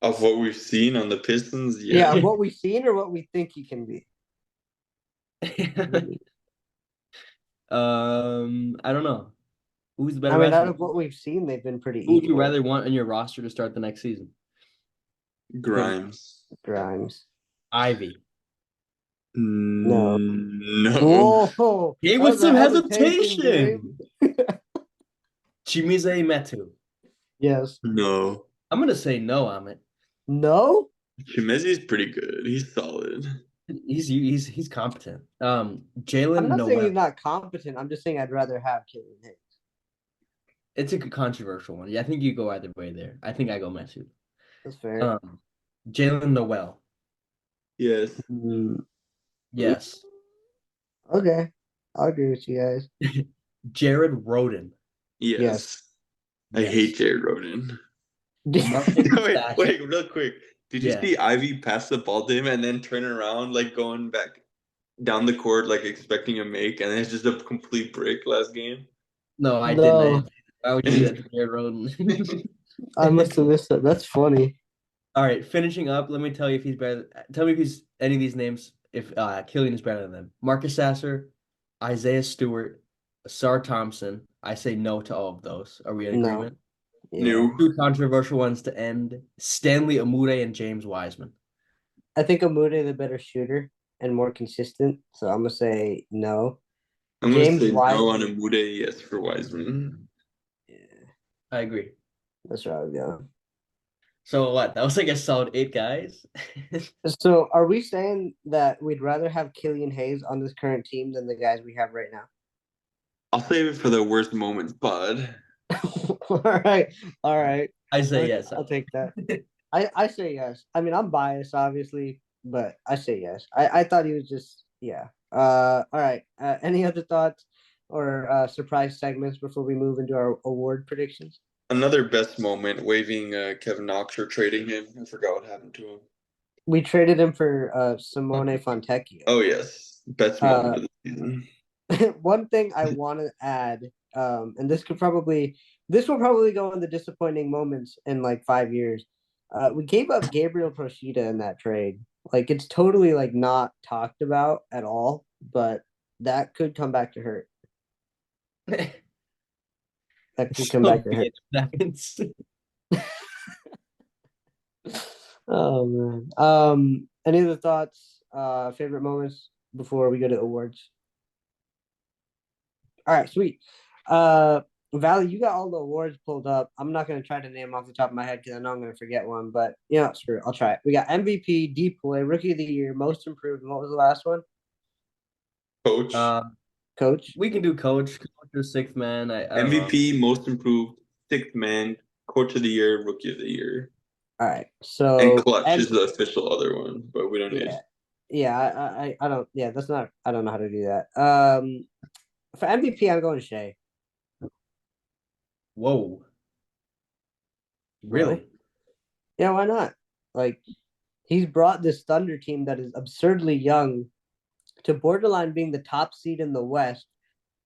Speaker 6: Of what we've seen on the Pistons,
Speaker 4: Yeah,
Speaker 6: yeah.
Speaker 4: of what we've seen or what we think he can be.
Speaker 5: I don't know. Who's the better
Speaker 4: I mean, out
Speaker 5: basketball
Speaker 4: of
Speaker 5: player?
Speaker 4: what we've seen, they've been pretty
Speaker 5: Who would you
Speaker 4: equal.
Speaker 5: rather want in your roster to start the next season?
Speaker 6: Grimes.
Speaker 4: Grimes.
Speaker 5: Ivy.
Speaker 4: No.
Speaker 6: No.
Speaker 4: Whoa,
Speaker 5: Hey,
Speaker 4: that
Speaker 5: with
Speaker 4: was a
Speaker 5: some
Speaker 4: hesitation, Gabe.
Speaker 5: hesitation. Chimize Metu.
Speaker 4: Yes.
Speaker 6: No.
Speaker 5: I'm gonna say no, Amit.
Speaker 4: No?
Speaker 6: Chimezi's pretty good. He's solid.
Speaker 5: He's competent.
Speaker 4: I'm
Speaker 5: Jalen
Speaker 4: not saying he's
Speaker 5: Noel.
Speaker 4: not competent. I'm just saying I'd rather have Killian Hayes.
Speaker 5: It's a controversial one. Yeah, I think you go either way there. I think I go Metu.
Speaker 4: That's fair.
Speaker 5: Jalen Noel.
Speaker 6: Yes.
Speaker 4: Mm,
Speaker 5: Yes.
Speaker 4: okay. I'll agree with you guys.
Speaker 5: Jared Roden.
Speaker 6: Yes.
Speaker 4: Yes.
Speaker 6: I hate
Speaker 5: Yes.
Speaker 6: Jared Roden.
Speaker 5: Marcus
Speaker 6: Wait,
Speaker 5: Sasha.
Speaker 6: real quick. Did you
Speaker 5: Yeah.
Speaker 6: see Ivy pass the ball to him and then turn around, like going back down the court, like expecting a make, and then it's just a complete break last game?
Speaker 5: No, I didn't.
Speaker 4: No,
Speaker 5: Why would you do that to Jared Roden?
Speaker 4: I must have missed that. That's funny.
Speaker 5: All right, finishing up. Let me tell you if he's better. Tell me if he's any of these names. If Killian is better than them. Marcus Sasser, Isaiah Stewart, Sar Thompson. I say no to all of those. Are we in
Speaker 4: No.
Speaker 5: agreement?
Speaker 4: Yeah.
Speaker 6: New.
Speaker 5: Two controversial ones to end. Stanley Amude and James Wiseman.
Speaker 4: I think Amude the better shooter and more consistent. So I'm gonna say no.
Speaker 6: I'm gonna
Speaker 4: James
Speaker 6: say no on
Speaker 4: Wiseman.
Speaker 6: Amude, yes for Wiseman.
Speaker 4: Yeah,
Speaker 5: I agree.
Speaker 4: that's where I would go.
Speaker 5: So what? That was like a solid 8 guys.
Speaker 4: So are we saying that we'd rather have Killian Hayes on this current team than the guys we have right now?
Speaker 6: I'll save it for the worst moments, bud.
Speaker 4: All right. All right.
Speaker 5: I say yes.
Speaker 4: I'll take that. I say yes. I mean, I'm biased, obviously, but I say yes. I thought he was just yeah. All right. Any other thoughts or surprise segments before we move into our award predictions?
Speaker 6: Another best moment, waving Kevin Knox or trading him. I forgot what happened to him.
Speaker 4: We traded him for Simone Fontecchio.
Speaker 6: Oh yes, best moment of the season.
Speaker 4: One thing I want to add, and this will probably go in the disappointing moments in like 5 years. We gave up Gabriel Procida in that trade. Like it's totally like not talked about at all, but that could come back to hurt. That could come back to hurt.
Speaker 5: Seconds.
Speaker 4: Oh man. Any other thoughts? Favorite moments before we go to awards? All right, sweet. Valley, you got all the awards pulled up. I'm not gonna try to name off the top of my head because I know I'm gonna forget one, but screw it. I'll try it. We got MVP, Depoy, Rookie of the Year, Most Improved, and what was the last one?
Speaker 6: Coach,
Speaker 4: Coach.
Speaker 5: We can do coach. Coach or sixth man. I don't know.
Speaker 6: MVP, most improved, sixth man, coach of the year, rookie of the year,
Speaker 4: All right.
Speaker 6: and
Speaker 4: So
Speaker 6: clutch is the official other one, but we don't need.
Speaker 4: I don't. Yeah, that's not. I don't know how to do that. For MVP, I'm going Shea.
Speaker 5: Whoa. Really?
Speaker 4: Yeah, why not? Like, he's brought this Thunder team that is absurdly young to borderline being the top seed in the West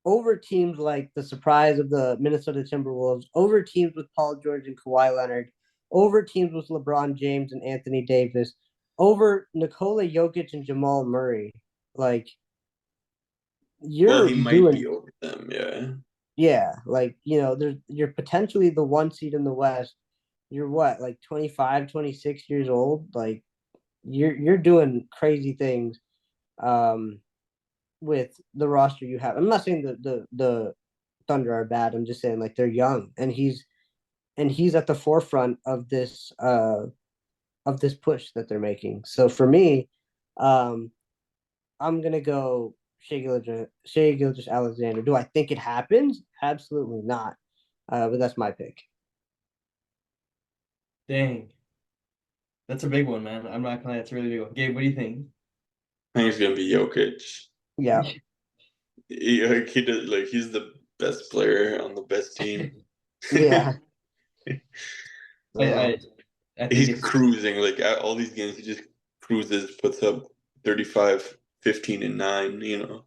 Speaker 4: over teams like the surprise of the Minnesota Timberwolves, over teams with Paul George and Kawhi Leonard, over teams with LeBron James and Anthony Davis, over Nikola Jokic and Jamal Murray. Like,
Speaker 6: Well,
Speaker 4: you're
Speaker 6: he might
Speaker 4: doing
Speaker 6: be over them, yeah.
Speaker 4: yeah, like you're potentially the 1 seed in the West. You're what, like 25, 26 years old? Like you're doing crazy things with the roster you have. I'm not saying the Thunder are bad. I'm just saying like they're young and he's at the forefront of this push that they're making. So for me, I'm gonna go Shea Gilgeous-Alexander. Do I think it happens? Absolutely not. But that's my pick.
Speaker 5: Dang. That's a big one, man. I'm not gonna lie, it's a really big one. Gabe, what do you think?
Speaker 6: I think it's gonna be Jokic.
Speaker 4: Yeah.
Speaker 6: he does, like he's the best player on the best team.
Speaker 4: Yeah.
Speaker 5: I,
Speaker 4: Uh,
Speaker 5: I I think
Speaker 6: He's
Speaker 5: it's
Speaker 6: cruising like at all these games. He just cruises, puts up 35, 15, and 9.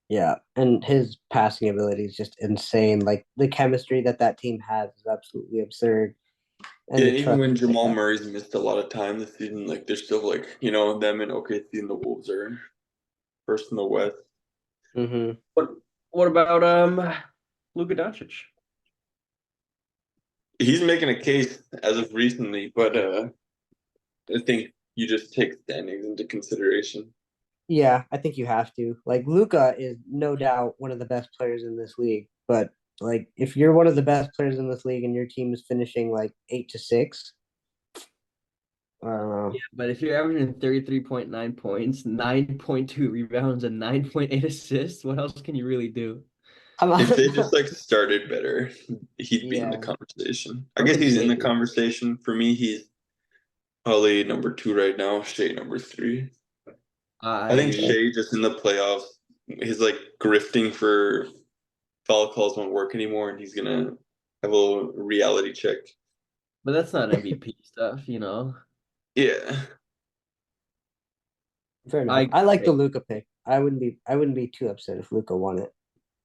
Speaker 4: yeah, and his passing ability is just insane. Like the chemistry that team has is absolutely absurd, and
Speaker 6: Yeah,
Speaker 4: the
Speaker 6: even
Speaker 4: trust
Speaker 6: when
Speaker 4: they
Speaker 6: Jamal
Speaker 4: have.
Speaker 6: Murray's missed a lot of time this season, like they're still like them and OKC and the Wolves are first in the West.
Speaker 4: Mm-hmm.
Speaker 5: what about Luka Doncic?
Speaker 6: He's making a case as of recently, but I think you just take standings into consideration.
Speaker 4: Yeah, I think you have to. Like Luca is no doubt one of the best players in this league, but like if you're one of the best players in this league and your team is finishing like 8-6, I don't know.
Speaker 5: Yeah, but if you're averaging 33.9 points, 9.2 rebounds, and 9.8 assists, what else can you really do?
Speaker 4: I'm
Speaker 6: If they
Speaker 4: not,
Speaker 6: just like started better, he'd be in the
Speaker 4: yeah,
Speaker 6: conversation. I
Speaker 5: I'm
Speaker 6: guess he's in the
Speaker 5: insane.
Speaker 6: conversation. For me, he's probably number 2 right now, Shea number 3. I think
Speaker 5: I
Speaker 6: Shea just in the playoffs, his like grifting for foul calls won't work anymore, and he's gonna have a little reality check.
Speaker 5: But that's not MVP stuff, you know.
Speaker 6: Yeah,
Speaker 4: fair enough.
Speaker 5: I
Speaker 4: I like the Luca pick. I wouldn't be too upset if Luca won it.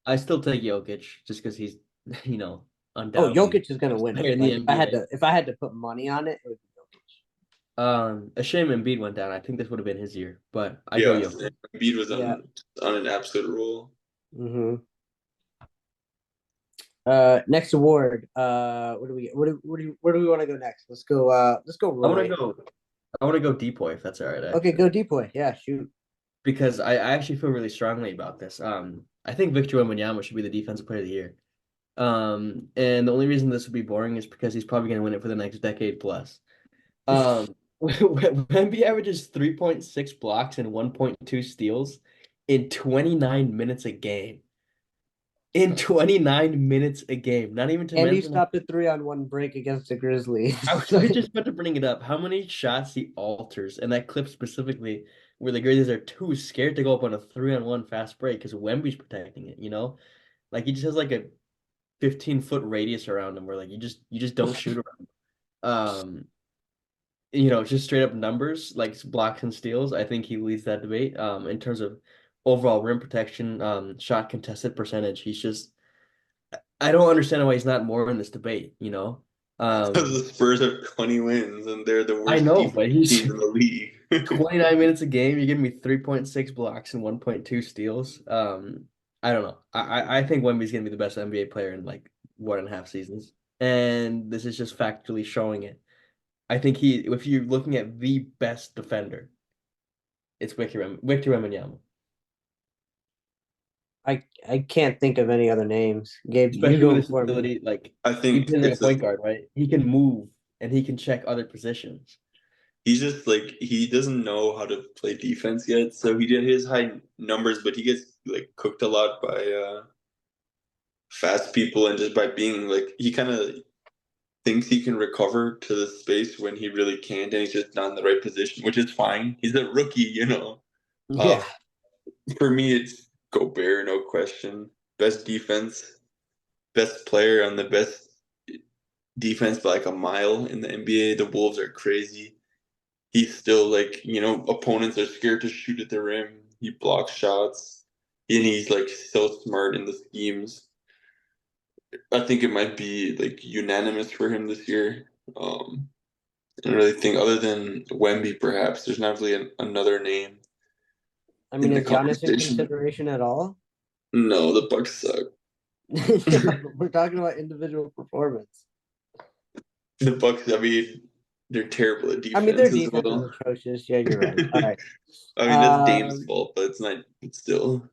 Speaker 5: I still take Jokic just because he's,
Speaker 4: Oh,
Speaker 5: undoubtedly
Speaker 4: Jokic is
Speaker 5: the
Speaker 4: gonna
Speaker 5: best
Speaker 4: win
Speaker 5: player
Speaker 4: it.
Speaker 5: in the
Speaker 4: Like
Speaker 5: NBA.
Speaker 4: if I had to put money on it, it would be
Speaker 5: A shame Embiid went down. I think this would have been his year, but I go
Speaker 6: yeah.
Speaker 5: Jokic.
Speaker 6: Embiid was
Speaker 4: Jokic. Yeah.
Speaker 6: on an absolute roll.
Speaker 4: Mm-hmm. Next award. What do we? Where do we want to go next? Let's go. Let's go.
Speaker 5: I want
Speaker 4: Roy.
Speaker 5: to go. I want to go Depoy if that's all right,
Speaker 4: Okay,
Speaker 5: actually,
Speaker 4: go deep boy. Yeah, shoot.
Speaker 5: because I actually feel really strongly about this. I think Victor Wembanyama should be the defensive player of the year. And the only reason this would be boring is because he's probably going to win it for the next decade plus. Wemby averages 3.6 blocks and 1.2 steals in 29 minutes a game. In 29 minutes a game. Not even to
Speaker 4: And he
Speaker 5: mention,
Speaker 4: stopped a 3-on-1 break against the Grizzlies.
Speaker 5: I was just about to bring it up. How many shots he alters, and that clip specifically, where the Grizzlies are too scared to go up on a 3-on-1 fast break because Wemby's protecting it, you know? Like he just has like a 15-foot radius around him where like you just don't shoot around. Just straight up numbers like blocks and steals. I think he leads that debate. In terms of overall rim protection, shot contested percentage, he's just I don't understand why he's not more in this debate, you know?
Speaker 6: Because the Spurs have 20 wins and they're the
Speaker 5: I
Speaker 6: worst
Speaker 5: know, but
Speaker 6: defensive
Speaker 5: he's
Speaker 6: team in the league.
Speaker 5: 29 minutes a game. You're giving me 3.6 blocks and 1.2 steals. I don't know. I think Wemby's gonna be the best NBA player in like 1.5 seasons, and this is just factually showing it. I think if you're looking at the best defender, it's Victor Wembanyama,
Speaker 4: I can't think of any other names. Gabe, you
Speaker 5: especially with
Speaker 4: go
Speaker 5: his
Speaker 4: for me.
Speaker 5: ability. Like
Speaker 6: I
Speaker 5: he
Speaker 6: think
Speaker 5: plays like a
Speaker 6: it's a
Speaker 5: point guard, right? He can move and he can check other positions.
Speaker 6: he's just like he doesn't know how to play defense yet. So he did his high numbers, but he gets like cooked a lot by fast people and just by being like he kind of thinks he can recover to the space when he really can't, and he's just not in the right position, which is fine. He's a rookie. Uh,
Speaker 4: Yeah,
Speaker 6: for me, it's Gobert, no question. Best defense, best player on the best defense by like a mile in the NBA. The Wolves are crazy. He's still like, opponents are scared to shoot at the rim. He blocks shots, and he's like so smart in the schemes. I think it might be like unanimous for him this year. I don't really think, other than Wemby, perhaps there's not really another name
Speaker 4: I
Speaker 6: in
Speaker 4: mean,
Speaker 6: the
Speaker 4: is Giannis in
Speaker 6: conversation.
Speaker 4: consideration at all?
Speaker 6: No, the Bucks suck.
Speaker 4: Yeah, but we're talking about individual performance.
Speaker 6: The Bucks, I mean, they're terrible at
Speaker 4: I mean, their
Speaker 6: defense as
Speaker 4: defense is
Speaker 6: well.
Speaker 4: atrocious. Yeah, you're right. All right.
Speaker 6: I mean, that's Dame's
Speaker 4: Um,
Speaker 6: fault, but it's not. It's still.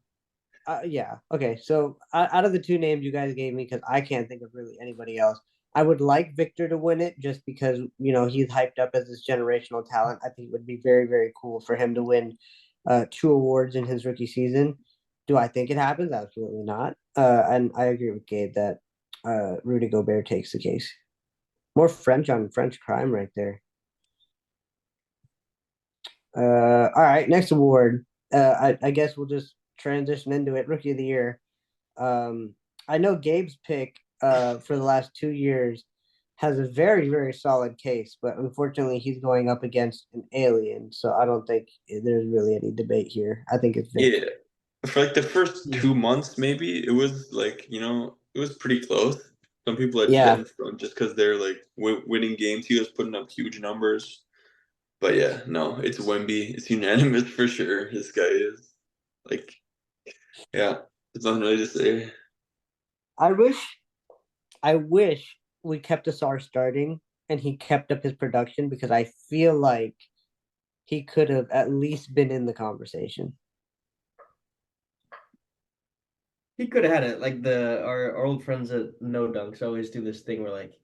Speaker 4: yeah. Okay. So out of the two names you guys gave me, because I can't think of really anybody else, I would like Victor to win it just because he's hyped up as this generational talent. I think it would be very very cool for him to win two awards in his rookie season. Do I think it happens? Absolutely not. And I agree with Gabe that Rudy Gobert takes the case. More French on French crime right there. All right, next award. I guess we'll just transition into it. Rookie of the year. I know Gabe's pick for the last 2 years has a very, very solid case, but unfortunately he's going up against an alien, so I don't think there's really any debate here. I think it's Vic.
Speaker 6: Yeah. For like the first 2 months, maybe it was like, it was pretty close. Some people had Chet
Speaker 4: Yeah.
Speaker 6: in front just because they're like winning games. He was putting up huge numbers. But yeah, no, it's Wemby. It's unanimous for sure. This guy is like, yeah, there's nothing really to say.
Speaker 4: I wish we kept Asar starting and he kept up his production because I feel like he could have at least been in the conversation.
Speaker 5: He could have had it. Like our old friends at No Dunks always do this thing where like,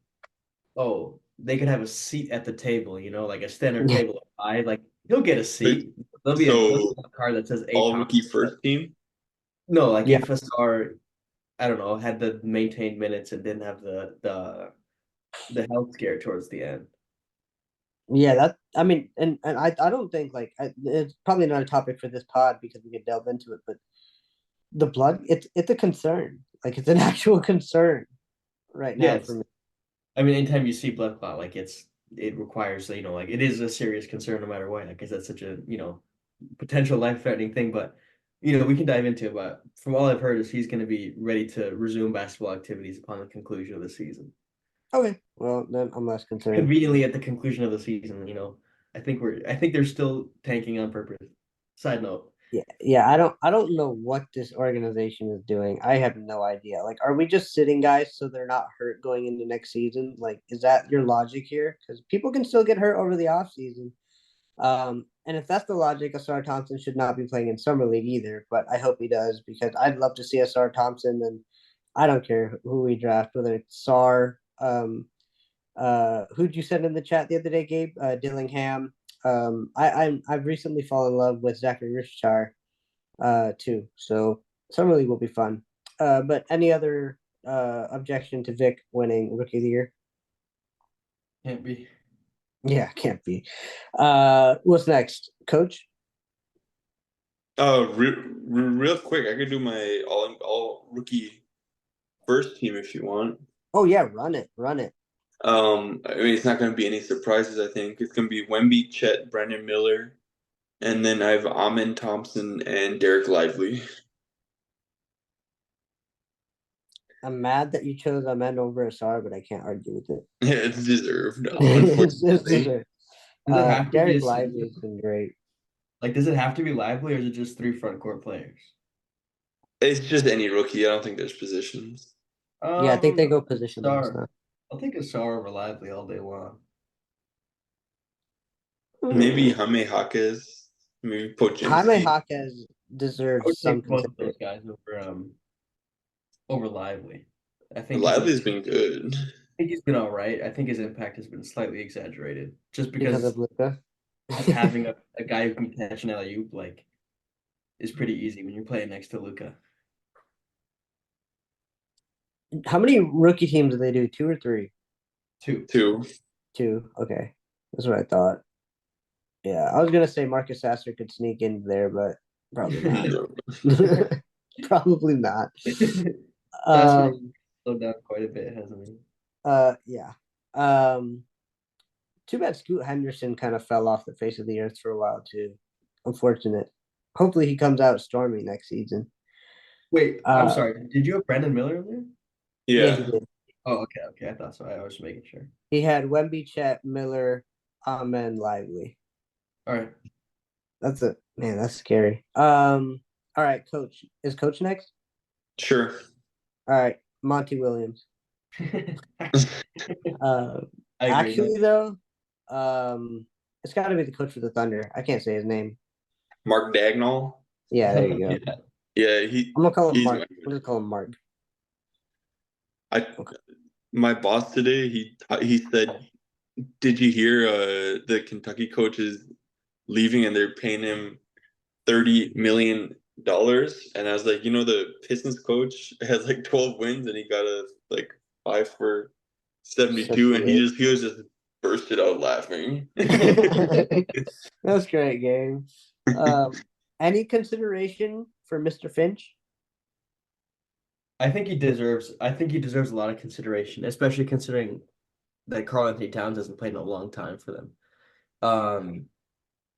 Speaker 5: oh, they could have a seat at the table, like a standard
Speaker 4: Yeah.
Speaker 5: table of five. Like he'll get a seat. There'll be
Speaker 6: So
Speaker 5: a card that says
Speaker 6: all
Speaker 5: A
Speaker 6: rookie first team.
Speaker 5: No, like
Speaker 4: Yeah.
Speaker 5: if Asar, I don't know, had the maintained minutes and didn't have the health scare towards the end.
Speaker 4: Yeah, and I don't think it's probably not a topic for this pod because we could delve into it, but the blood, it's a concern. Like it's an actual concern right now for me.
Speaker 5: I mean, anytime you see blood clot, like it requires, like it is a serious concern no matter what, because that's such a, potential life-threatening thing. But, we can dive into it. But from all I've heard is he's going to be ready to resume basketball activities upon the conclusion of the season.
Speaker 4: Okay, well then I'm less concerned.
Speaker 5: Conveniently at the conclusion of the season, I think they're still tanking on purpose. Side note.
Speaker 4: Yeah. I don't know what this organization is doing. I have no idea. Like, are we just sitting guys so they're not hurt going into next season? Like, is that your logic here? Because people can still get hurt over the off season. And if that's the logic, Asar Thompson should not be playing in summer league either. But I hope he does because I'd love to see Asar Thompson, and I don't care who we draft, whether it's Sar, who'd you send in the chat the other day, Gabe? Dillingham. I've recently fallen in love with Zachary Rishchar, too. So summer league will be fun. But any other objection to Vic winning Rookie of the Year?
Speaker 5: Can't be.
Speaker 4: Yeah, can't be. What's next, Coach?
Speaker 6: Real quick, I could do my all rookie first team if you want.
Speaker 4: Oh yeah, run it.
Speaker 6: I mean, it's not going to be any surprises. I think it's going to be Wemby, Chet, Brandon Miller, and then I have Amin Thompson and Derek Lively.
Speaker 4: I'm mad that you chose Amen over Asar, but I can't argue with it.
Speaker 6: Yeah, it's deserved.
Speaker 4: It's deserved. Derek
Speaker 5: be
Speaker 4: Lively has been great.
Speaker 5: Like, does it have to be Lively or is it just 3 front court players?
Speaker 6: It's just any rookie. I don't think there's positions.
Speaker 4: Yeah, I think they go position.
Speaker 5: I'll take Asar over Lively all day long.
Speaker 6: Maybe Jaime Jaquez. Maybe Pocinski.
Speaker 4: Jaime Jaquez deserves some
Speaker 5: both of those guys over Lively. I think
Speaker 6: Lively's been good.
Speaker 5: I think he's been all right. I think his impact has been slightly exaggerated just because
Speaker 4: of Luka.
Speaker 5: Having a guy who can catch an alley-oop is pretty easy when you're playing next to Luka.
Speaker 4: How many rookie teams do they do? 2 or 3?
Speaker 5: 2.
Speaker 4: 2. Okay, that's what I thought. Yeah, I was gonna say Marcus Sasser could sneak in there, but probably not. Probably not.
Speaker 5: Slowed down quite a bit, hasn't he?
Speaker 4: Yeah. Too bad Scoot Henderson kind of fell off the face of the earth for a while too. Unfortunate. Hopefully he comes out storming next season.
Speaker 5: Wait, I'm sorry. Did you have Brandon Miller in there?
Speaker 6: Yeah.
Speaker 4: He did.
Speaker 5: Oh, okay. I thought so. I was just making sure.
Speaker 4: He had Wemby, Chet, Miller, Amen, Lively.
Speaker 5: All right.
Speaker 4: That's it. Man, that's scary. All right, Coach. Is Coach next?
Speaker 6: Sure.
Speaker 4: All right, Monty Williams. Actually, though, it's got to be the coach for the Thunder. I can't say his name.
Speaker 6: Mark Dagnall.
Speaker 4: Yeah, there you go.
Speaker 6: Yeah,
Speaker 4: I'm gonna call him Mark. I'm gonna call him Mark.
Speaker 6: My boss today, he said, "Did you hear the Kentucky coach is leaving and they're paying him $30 million?" And I was like, the Pistons coach has 12 wins and he got a 5 for 72, and he was just bursted out laughing.
Speaker 4: That's great, Gabe. Any consideration for Mr. Finch?
Speaker 5: I think he deserves a lot of consideration, especially considering that Karl Anthony Towns hasn't played in a long time for them.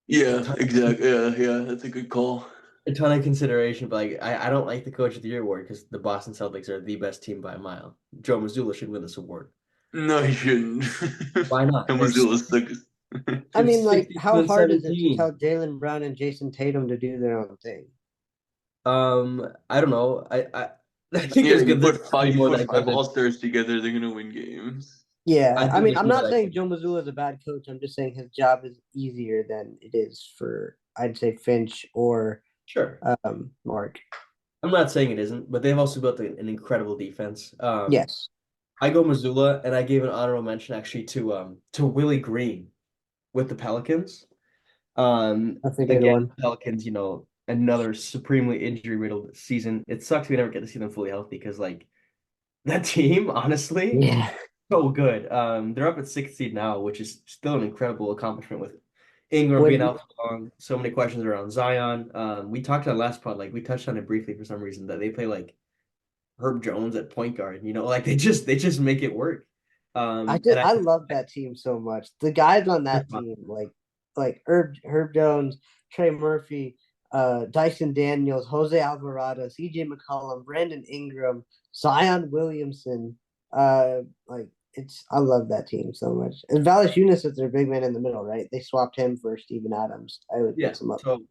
Speaker 6: Yeah,
Speaker 5: ton,
Speaker 6: exactly. Yeah, that's a good call.
Speaker 5: a ton of consideration, but like I don't like the Coach of the Year award because the Boston Celtics are the best team by a mile. Joe Mazzulla should win this award.
Speaker 6: No, he shouldn't.
Speaker 5: Why not?
Speaker 6: That Missoula sucks.
Speaker 4: I
Speaker 5: They're
Speaker 4: mean, like,
Speaker 5: 62
Speaker 4: how
Speaker 5: and
Speaker 4: hard is it to
Speaker 5: 17.
Speaker 4: tell Jaylen Brown and Jason Tatum to do their own thing?
Speaker 5: I don't know. I think
Speaker 6: Yeah,
Speaker 5: there's gonna be
Speaker 6: you
Speaker 5: more
Speaker 6: put
Speaker 5: that
Speaker 6: five
Speaker 5: goes in.
Speaker 6: All Stars together, they're gonna win games.
Speaker 5: I
Speaker 4: Yeah, I
Speaker 5: think
Speaker 4: mean,
Speaker 5: there's
Speaker 4: I'm
Speaker 5: more
Speaker 4: not
Speaker 5: that
Speaker 4: saying
Speaker 5: goes
Speaker 4: Joe Mazzulla is a bad coach. I'm just saying his job is easier than it is for, I'd say, Finch or
Speaker 5: Sure.
Speaker 4: Mark.
Speaker 5: I'm not saying it isn't, but they've also built an incredible defense.
Speaker 4: Yes,
Speaker 5: I go Missoula, and I gave an honorable mention actually to Willie Green with the Pelicans.
Speaker 4: that's a good
Speaker 5: Again,
Speaker 4: one.
Speaker 5: Pelicans, another supremely injury-riddled season. It sucks we never get to see them fully healthy because like that team, honestly,
Speaker 4: Yeah,
Speaker 5: so good. They're up at sixth seed now, which is still an incredible accomplishment with Ingram being
Speaker 4: when
Speaker 5: out so long. So many questions around Zion. We talked on last pod, like we touched on it briefly for some reason that they play like Herb Jones at point guard. Like they just make it work. And I
Speaker 4: I
Speaker 5: think
Speaker 4: love that team so much. The guys on that team, like Herb Jones, Trey Murphy, Dyson Daniels, Jose Alvarado, CJ McCollum, Brandon Ingram, Zion Williamson. Like I love that team so much. And Valanciunas is their big man in the middle, right? They swapped him for Steven Adams. I would
Speaker 5: yeah.
Speaker 4: mix him up.
Speaker 5: So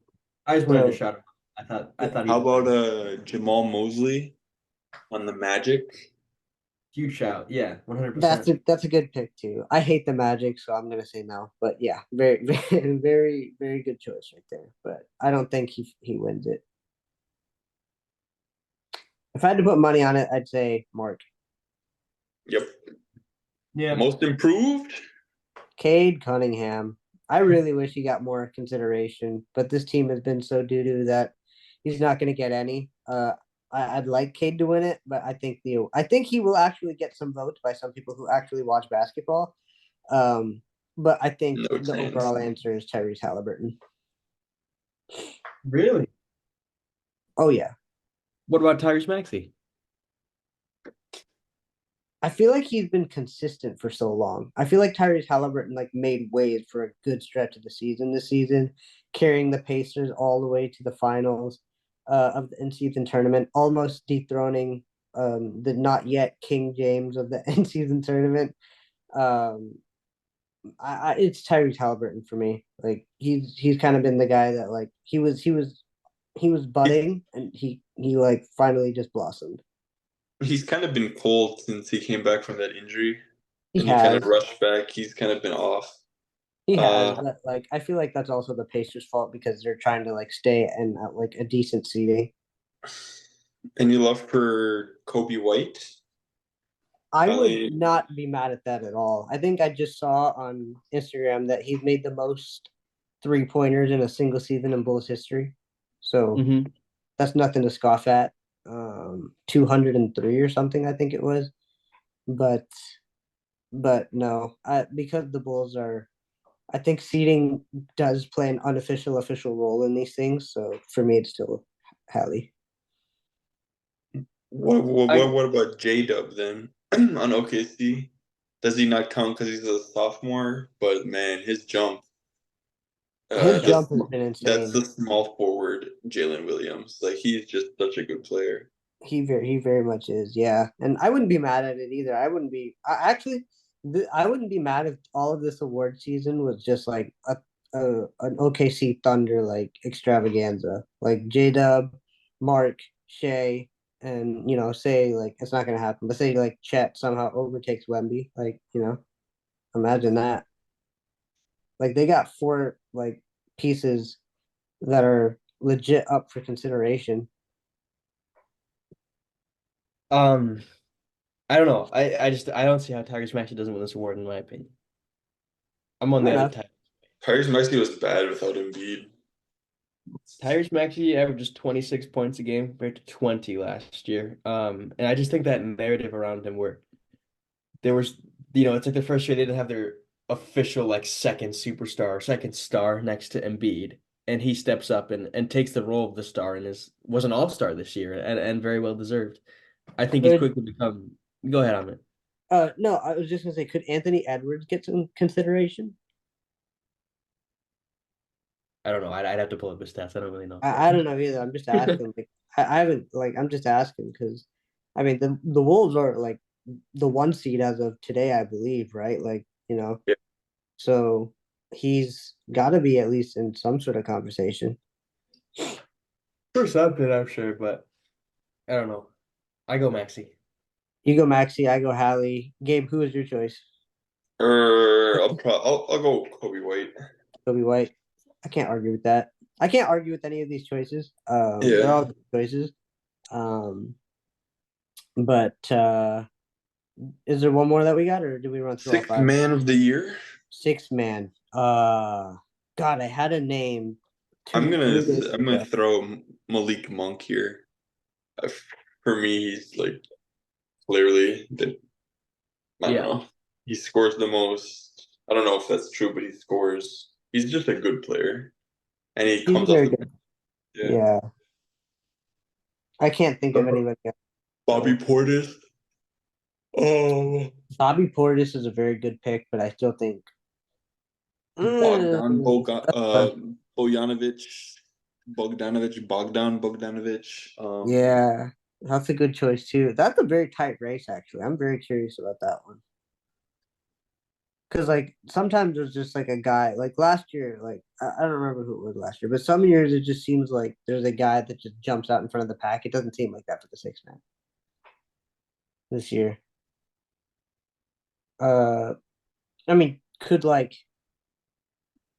Speaker 5: I just wanted to
Speaker 4: So
Speaker 5: shout him out. I
Speaker 4: yeah,
Speaker 5: thought he
Speaker 6: How
Speaker 5: was
Speaker 6: about Jamal Mosley on the Magic?
Speaker 5: huge shout. Yeah,
Speaker 4: that's
Speaker 5: 100%.
Speaker 4: a good pick too. I hate the Magic, so I'm gonna say no. But yeah, very very very very good choice right there. But I don't think he wins it. If I had to put money on it, I'd say Mark.
Speaker 6: Yep.
Speaker 5: Yeah.
Speaker 6: Most improved?
Speaker 4: Cade Cunningham. I really wish he got more consideration, but this team has been so doo doo that he's not going to get any. I'd like Cade to win it, but I think he will actually get some votes by some people who actually watch basketball. But I think
Speaker 6: No
Speaker 4: the
Speaker 6: chance.
Speaker 4: overall answer is Tyrese Halliburton.
Speaker 5: Really?
Speaker 4: Oh yeah,
Speaker 5: What about Tyrese Maxey?
Speaker 4: I feel like he's been consistent for so long. I feel like Tyrese Halliburton like made waves for a good stretch of the season this season, carrying the Pacers all the way to the finals of the in-season tournament, almost dethroning the not yet King James of the in-season tournament. Um, it's Tyrese Halliburton for me. Like he's kind of been the guy that like he was budding and he like finally just blossomed.
Speaker 6: He's kind of been cold since he came back from that injury.
Speaker 4: He
Speaker 6: And he kind of
Speaker 4: has.
Speaker 6: rushed back. He's kind of been off.
Speaker 4: He has,
Speaker 6: Uh,
Speaker 4: but like I feel like that's also the Pacers' fault because they're trying to like stay in like a decent seeding.
Speaker 6: Any love for Kobe White?
Speaker 4: I would
Speaker 6: Finally,
Speaker 4: not be mad at that at all. I think I just saw on Instagram that he's made the most 3-pointers in a single season in Bulls history. So
Speaker 5: Mm-hmm.
Speaker 4: that's nothing to scoff at. 203 or something, I think it was. But no, because the Bulls are I think seeding does play an unofficial official role in these things. So for me, it's still Hallie.
Speaker 5: I
Speaker 6: what about J Dub then on OKC? Does he not count because he's a sophomore? But man, his jump,
Speaker 4: His
Speaker 6: that's
Speaker 4: jump has been
Speaker 6: that's
Speaker 4: insane.
Speaker 6: the small forward Jalen Williams. Like he's just such a good player.
Speaker 4: He very much is, yeah. And I wouldn't be mad at it either. I wouldn't be. I wouldn't be mad if all of this award season was just like an OKC Thunder like extravaganza, like J Dub, Mark, Shea, and say like it's not gonna happen, but say like Chet somehow overtakes Wemby, like imagine that. Like they got four like pieces that are legit up for consideration.
Speaker 5: um I don't know. I don't see how Tyrese Maxey doesn't win this award in my opinion. I'm on
Speaker 4: Fair
Speaker 5: the other
Speaker 4: enough.
Speaker 5: type.
Speaker 6: Tyrese Maxey was bad without Embiid.
Speaker 5: Tyrese Maxey averages 26 points a game compared to 20 last year. And I just think that narrative around him where there was, it's like the first year they didn't have their official like second superstar, second star next to Embiid. and he steps up and takes the role of the star and was an all-star this year and very well deserved. I think he's
Speaker 4: Could
Speaker 5: quickly become. Go ahead, Amit.
Speaker 4: no, I was just gonna say, could Anthony Edwards get some consideration?
Speaker 5: I don't know. I'd have to pull up his stats. I don't really know.
Speaker 4: I don't know either. I'm just asking. Like, I haven't like I'm just asking because, I mean, the Wolves are like the one seed as of today, I believe, right? Like,
Speaker 6: Yeah.
Speaker 4: so he's got to be at least in some sort of conversation.
Speaker 5: For something, I'm sure, but I don't know. I go Maxi.
Speaker 4: You go Maxi, I go Hallie. Gabe, who is your choice?
Speaker 6: I'll go Kobe White.
Speaker 4: Kobe White. I can't argue with that. I can't argue with any of these choices. They're all
Speaker 6: Yeah.
Speaker 4: good choices. But is there one more that we got, or do we run through all
Speaker 6: Sixth
Speaker 4: five?
Speaker 6: man of the year.
Speaker 4: Six man. God, I had a name.
Speaker 6: I'm
Speaker 4: 2 days
Speaker 6: gonna
Speaker 4: ago.
Speaker 6: throw Malik Monk here. Uh, For me, he's like clearly I don't
Speaker 5: Yeah.
Speaker 6: know. He scores the most. I don't know if that's true, but he scores. He's just a good player, and he
Speaker 4: He's
Speaker 6: comes off
Speaker 4: very
Speaker 6: the
Speaker 4: good.
Speaker 6: yeah.
Speaker 4: Yeah, I can't think of anybody else.
Speaker 6: Bobby Portis. Oh,
Speaker 4: Bobby Portis is a very good pick, but I still think
Speaker 6: Bogdan
Speaker 4: mm,
Speaker 6: Boga, Bogdan Bogdanovich.
Speaker 4: yeah, that's a good choice too. That's a very tight race, actually. I'm very curious about that one. Because like sometimes there's just like a guy like last year, like I don't remember who it was last year, but some years it just seems like there's a guy that just jumps out in front of the pack. It doesn't seem like that for the six man this year. Uh, I mean, could like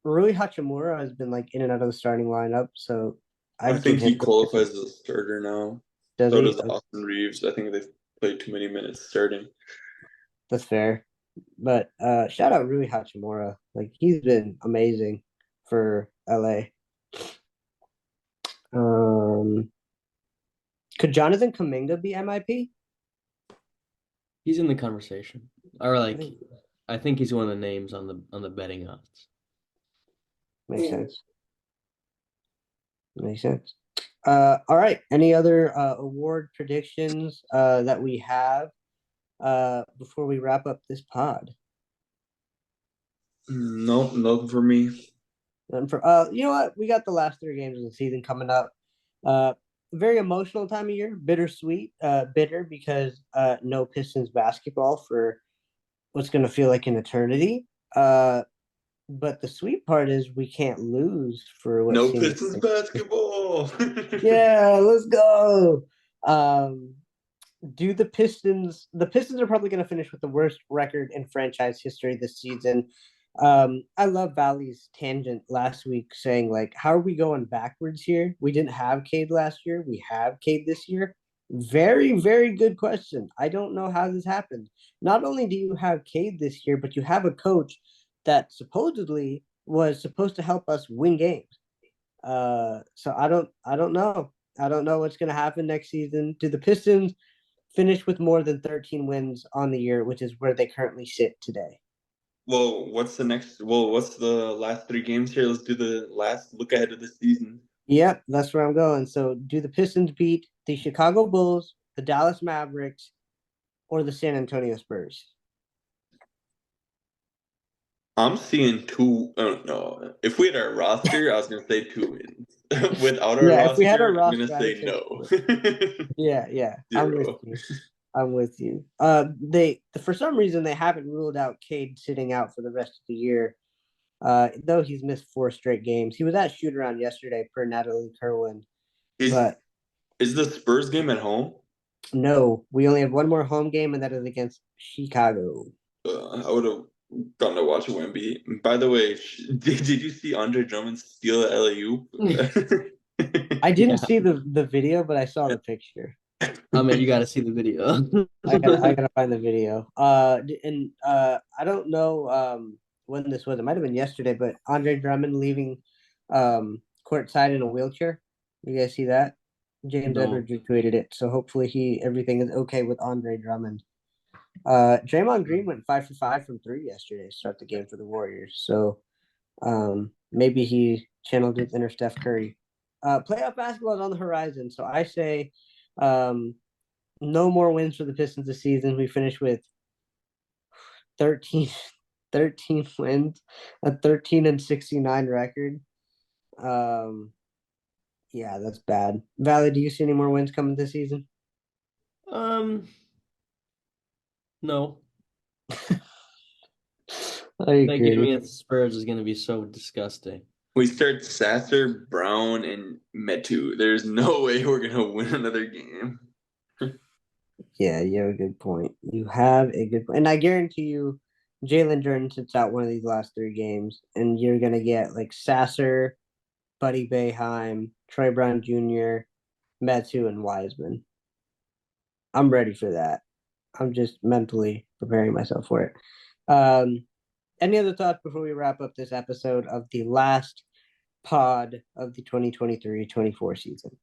Speaker 4: Rui Hachimura has been like in and out of the starting lineup, so
Speaker 6: I
Speaker 4: I'd give
Speaker 6: think
Speaker 4: him
Speaker 6: he qualifies as a starter now.
Speaker 4: does
Speaker 6: So
Speaker 4: he?
Speaker 6: does Austin Reeves. I think they've played too many minutes starting.
Speaker 4: That's fair. But shout out Rui Hachimura. Like he's been amazing for LA. Um, could Jonathan Kuminga be MIP?
Speaker 5: He's in the conversation. Or
Speaker 4: I
Speaker 5: like
Speaker 4: think
Speaker 5: I think he's one of the names on the betting odds.
Speaker 4: makes sense. Makes sense. All right. Any other award predictions that we have before we wrap up this pod?
Speaker 6: Nope, nothing for me.
Speaker 4: And for you know what? We got the last 3 games of the season coming up. Very emotional time of year, bittersweet, bitter because no Pistons basketball for what's going to feel like an eternity. But the sweet part is we can't lose for what
Speaker 6: No
Speaker 4: seems
Speaker 6: Pistons
Speaker 4: like,
Speaker 6: basketball.
Speaker 4: yeah, let's go. Um, do the Pistons are probably going to finish with the worst record in franchise history this season. I love Vali's tangent last week saying like, how are we going backwards here? We didn't have Cade last year. We have Cade this year. Very, very good question. I don't know how this happened. Not only do you have Cade this year, but you have a coach that supposedly was supposed to help us win games. So I don't know. I don't know what's going to happen next season. Do the Pistons finish with more than 13 wins on the year, which is where they currently sit today?
Speaker 6: What's the next? Well, what's the last 3 games here? Let's do the last look ahead of the season.
Speaker 4: Yep, that's where I'm going. So, do the Pistons beat the Chicago Bulls, the Dallas Mavericks, or the San Antonio Spurs?
Speaker 6: I'm seeing two. Oh no! If we had our roster, I was gonna say 2 wins. Without our
Speaker 4: Yeah, if we had a
Speaker 6: roster, I'm gonna
Speaker 4: roster, I would
Speaker 6: say
Speaker 4: say
Speaker 6: no.
Speaker 4: yeah, I'm with
Speaker 6: 0.
Speaker 4: you. I'm with you. They for some reason they haven't ruled out Cade sitting out for the rest of the year. Though he's missed 4 straight games. He was at shoot around yesterday per Natalie Kerwin,
Speaker 6: Is
Speaker 4: but
Speaker 6: is the Spurs game at home?
Speaker 4: no, we only have one more home game, and that is against Chicago.
Speaker 6: I would have gone to watch Wemby. By the way, did you see Andre Drummond steal the LAU?
Speaker 4: I didn't
Speaker 5: Yeah.
Speaker 4: see the video, but I saw the picture.
Speaker 5: Amit, you got to see the video.
Speaker 4: I gotta find the video. And I don't know when this was. It might have been yesterday, but Andre Drummond leaving courtside in a wheelchair. You guys see that? James
Speaker 5: No.
Speaker 4: Edwards retweeted it, so hopefully everything is okay with Andre Drummond. Draymond Green went 5 for 5 from three yesterday to start the game for the Warriors. So maybe he channeled with inner Steph Curry. Playoff basketball is on the horizon, so I say no more wins for the Pistons this season. We finished with 13 wins, a 13-69 record. Yeah, that's bad. Vali, do you see any more wins coming this season?
Speaker 5: No.
Speaker 4: I agree.
Speaker 5: That game against Spurs is going to be so disgusting.
Speaker 6: We start Sasser, Brown, and Metu. There's no way we're gonna win another game.
Speaker 4: Yeah, you have a good point. You have a good point. And I guarantee you, Jalen Jordan sits out one of these last 3 games, and you're going to get like Sasser, Buddy Boeheim, Troy Brown Jr., Metu, and Wiseman. I'm ready for that. I'm just mentally preparing myself for it. Any other thoughts before we wrap up this episode of the last pod of the 2023-24 season?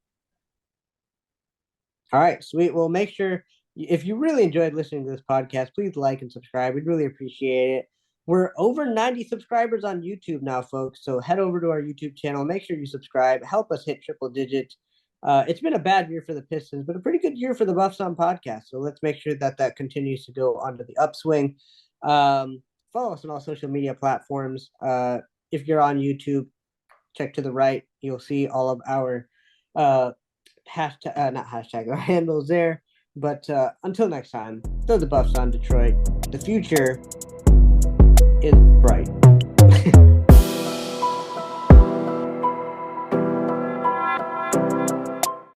Speaker 4: All right, sweet. Well, make sure if you really enjoyed listening to this podcast, please like and subscribe. We'd really appreciate it. We're over 90 subscribers on YouTube now, folks. So head over to our YouTube channel. Make sure you subscribe. Help us hit triple digits. It's been a bad year for the Pistons, but a pretty good year for the Buffs on podcast. So let's make sure that continues to go onto the upswing. Follow us on all social media platforms. If you're on YouTube, check to the right. You'll see all of our our handles there. But until next time, throw the Buffs on Detroit. The future is bright.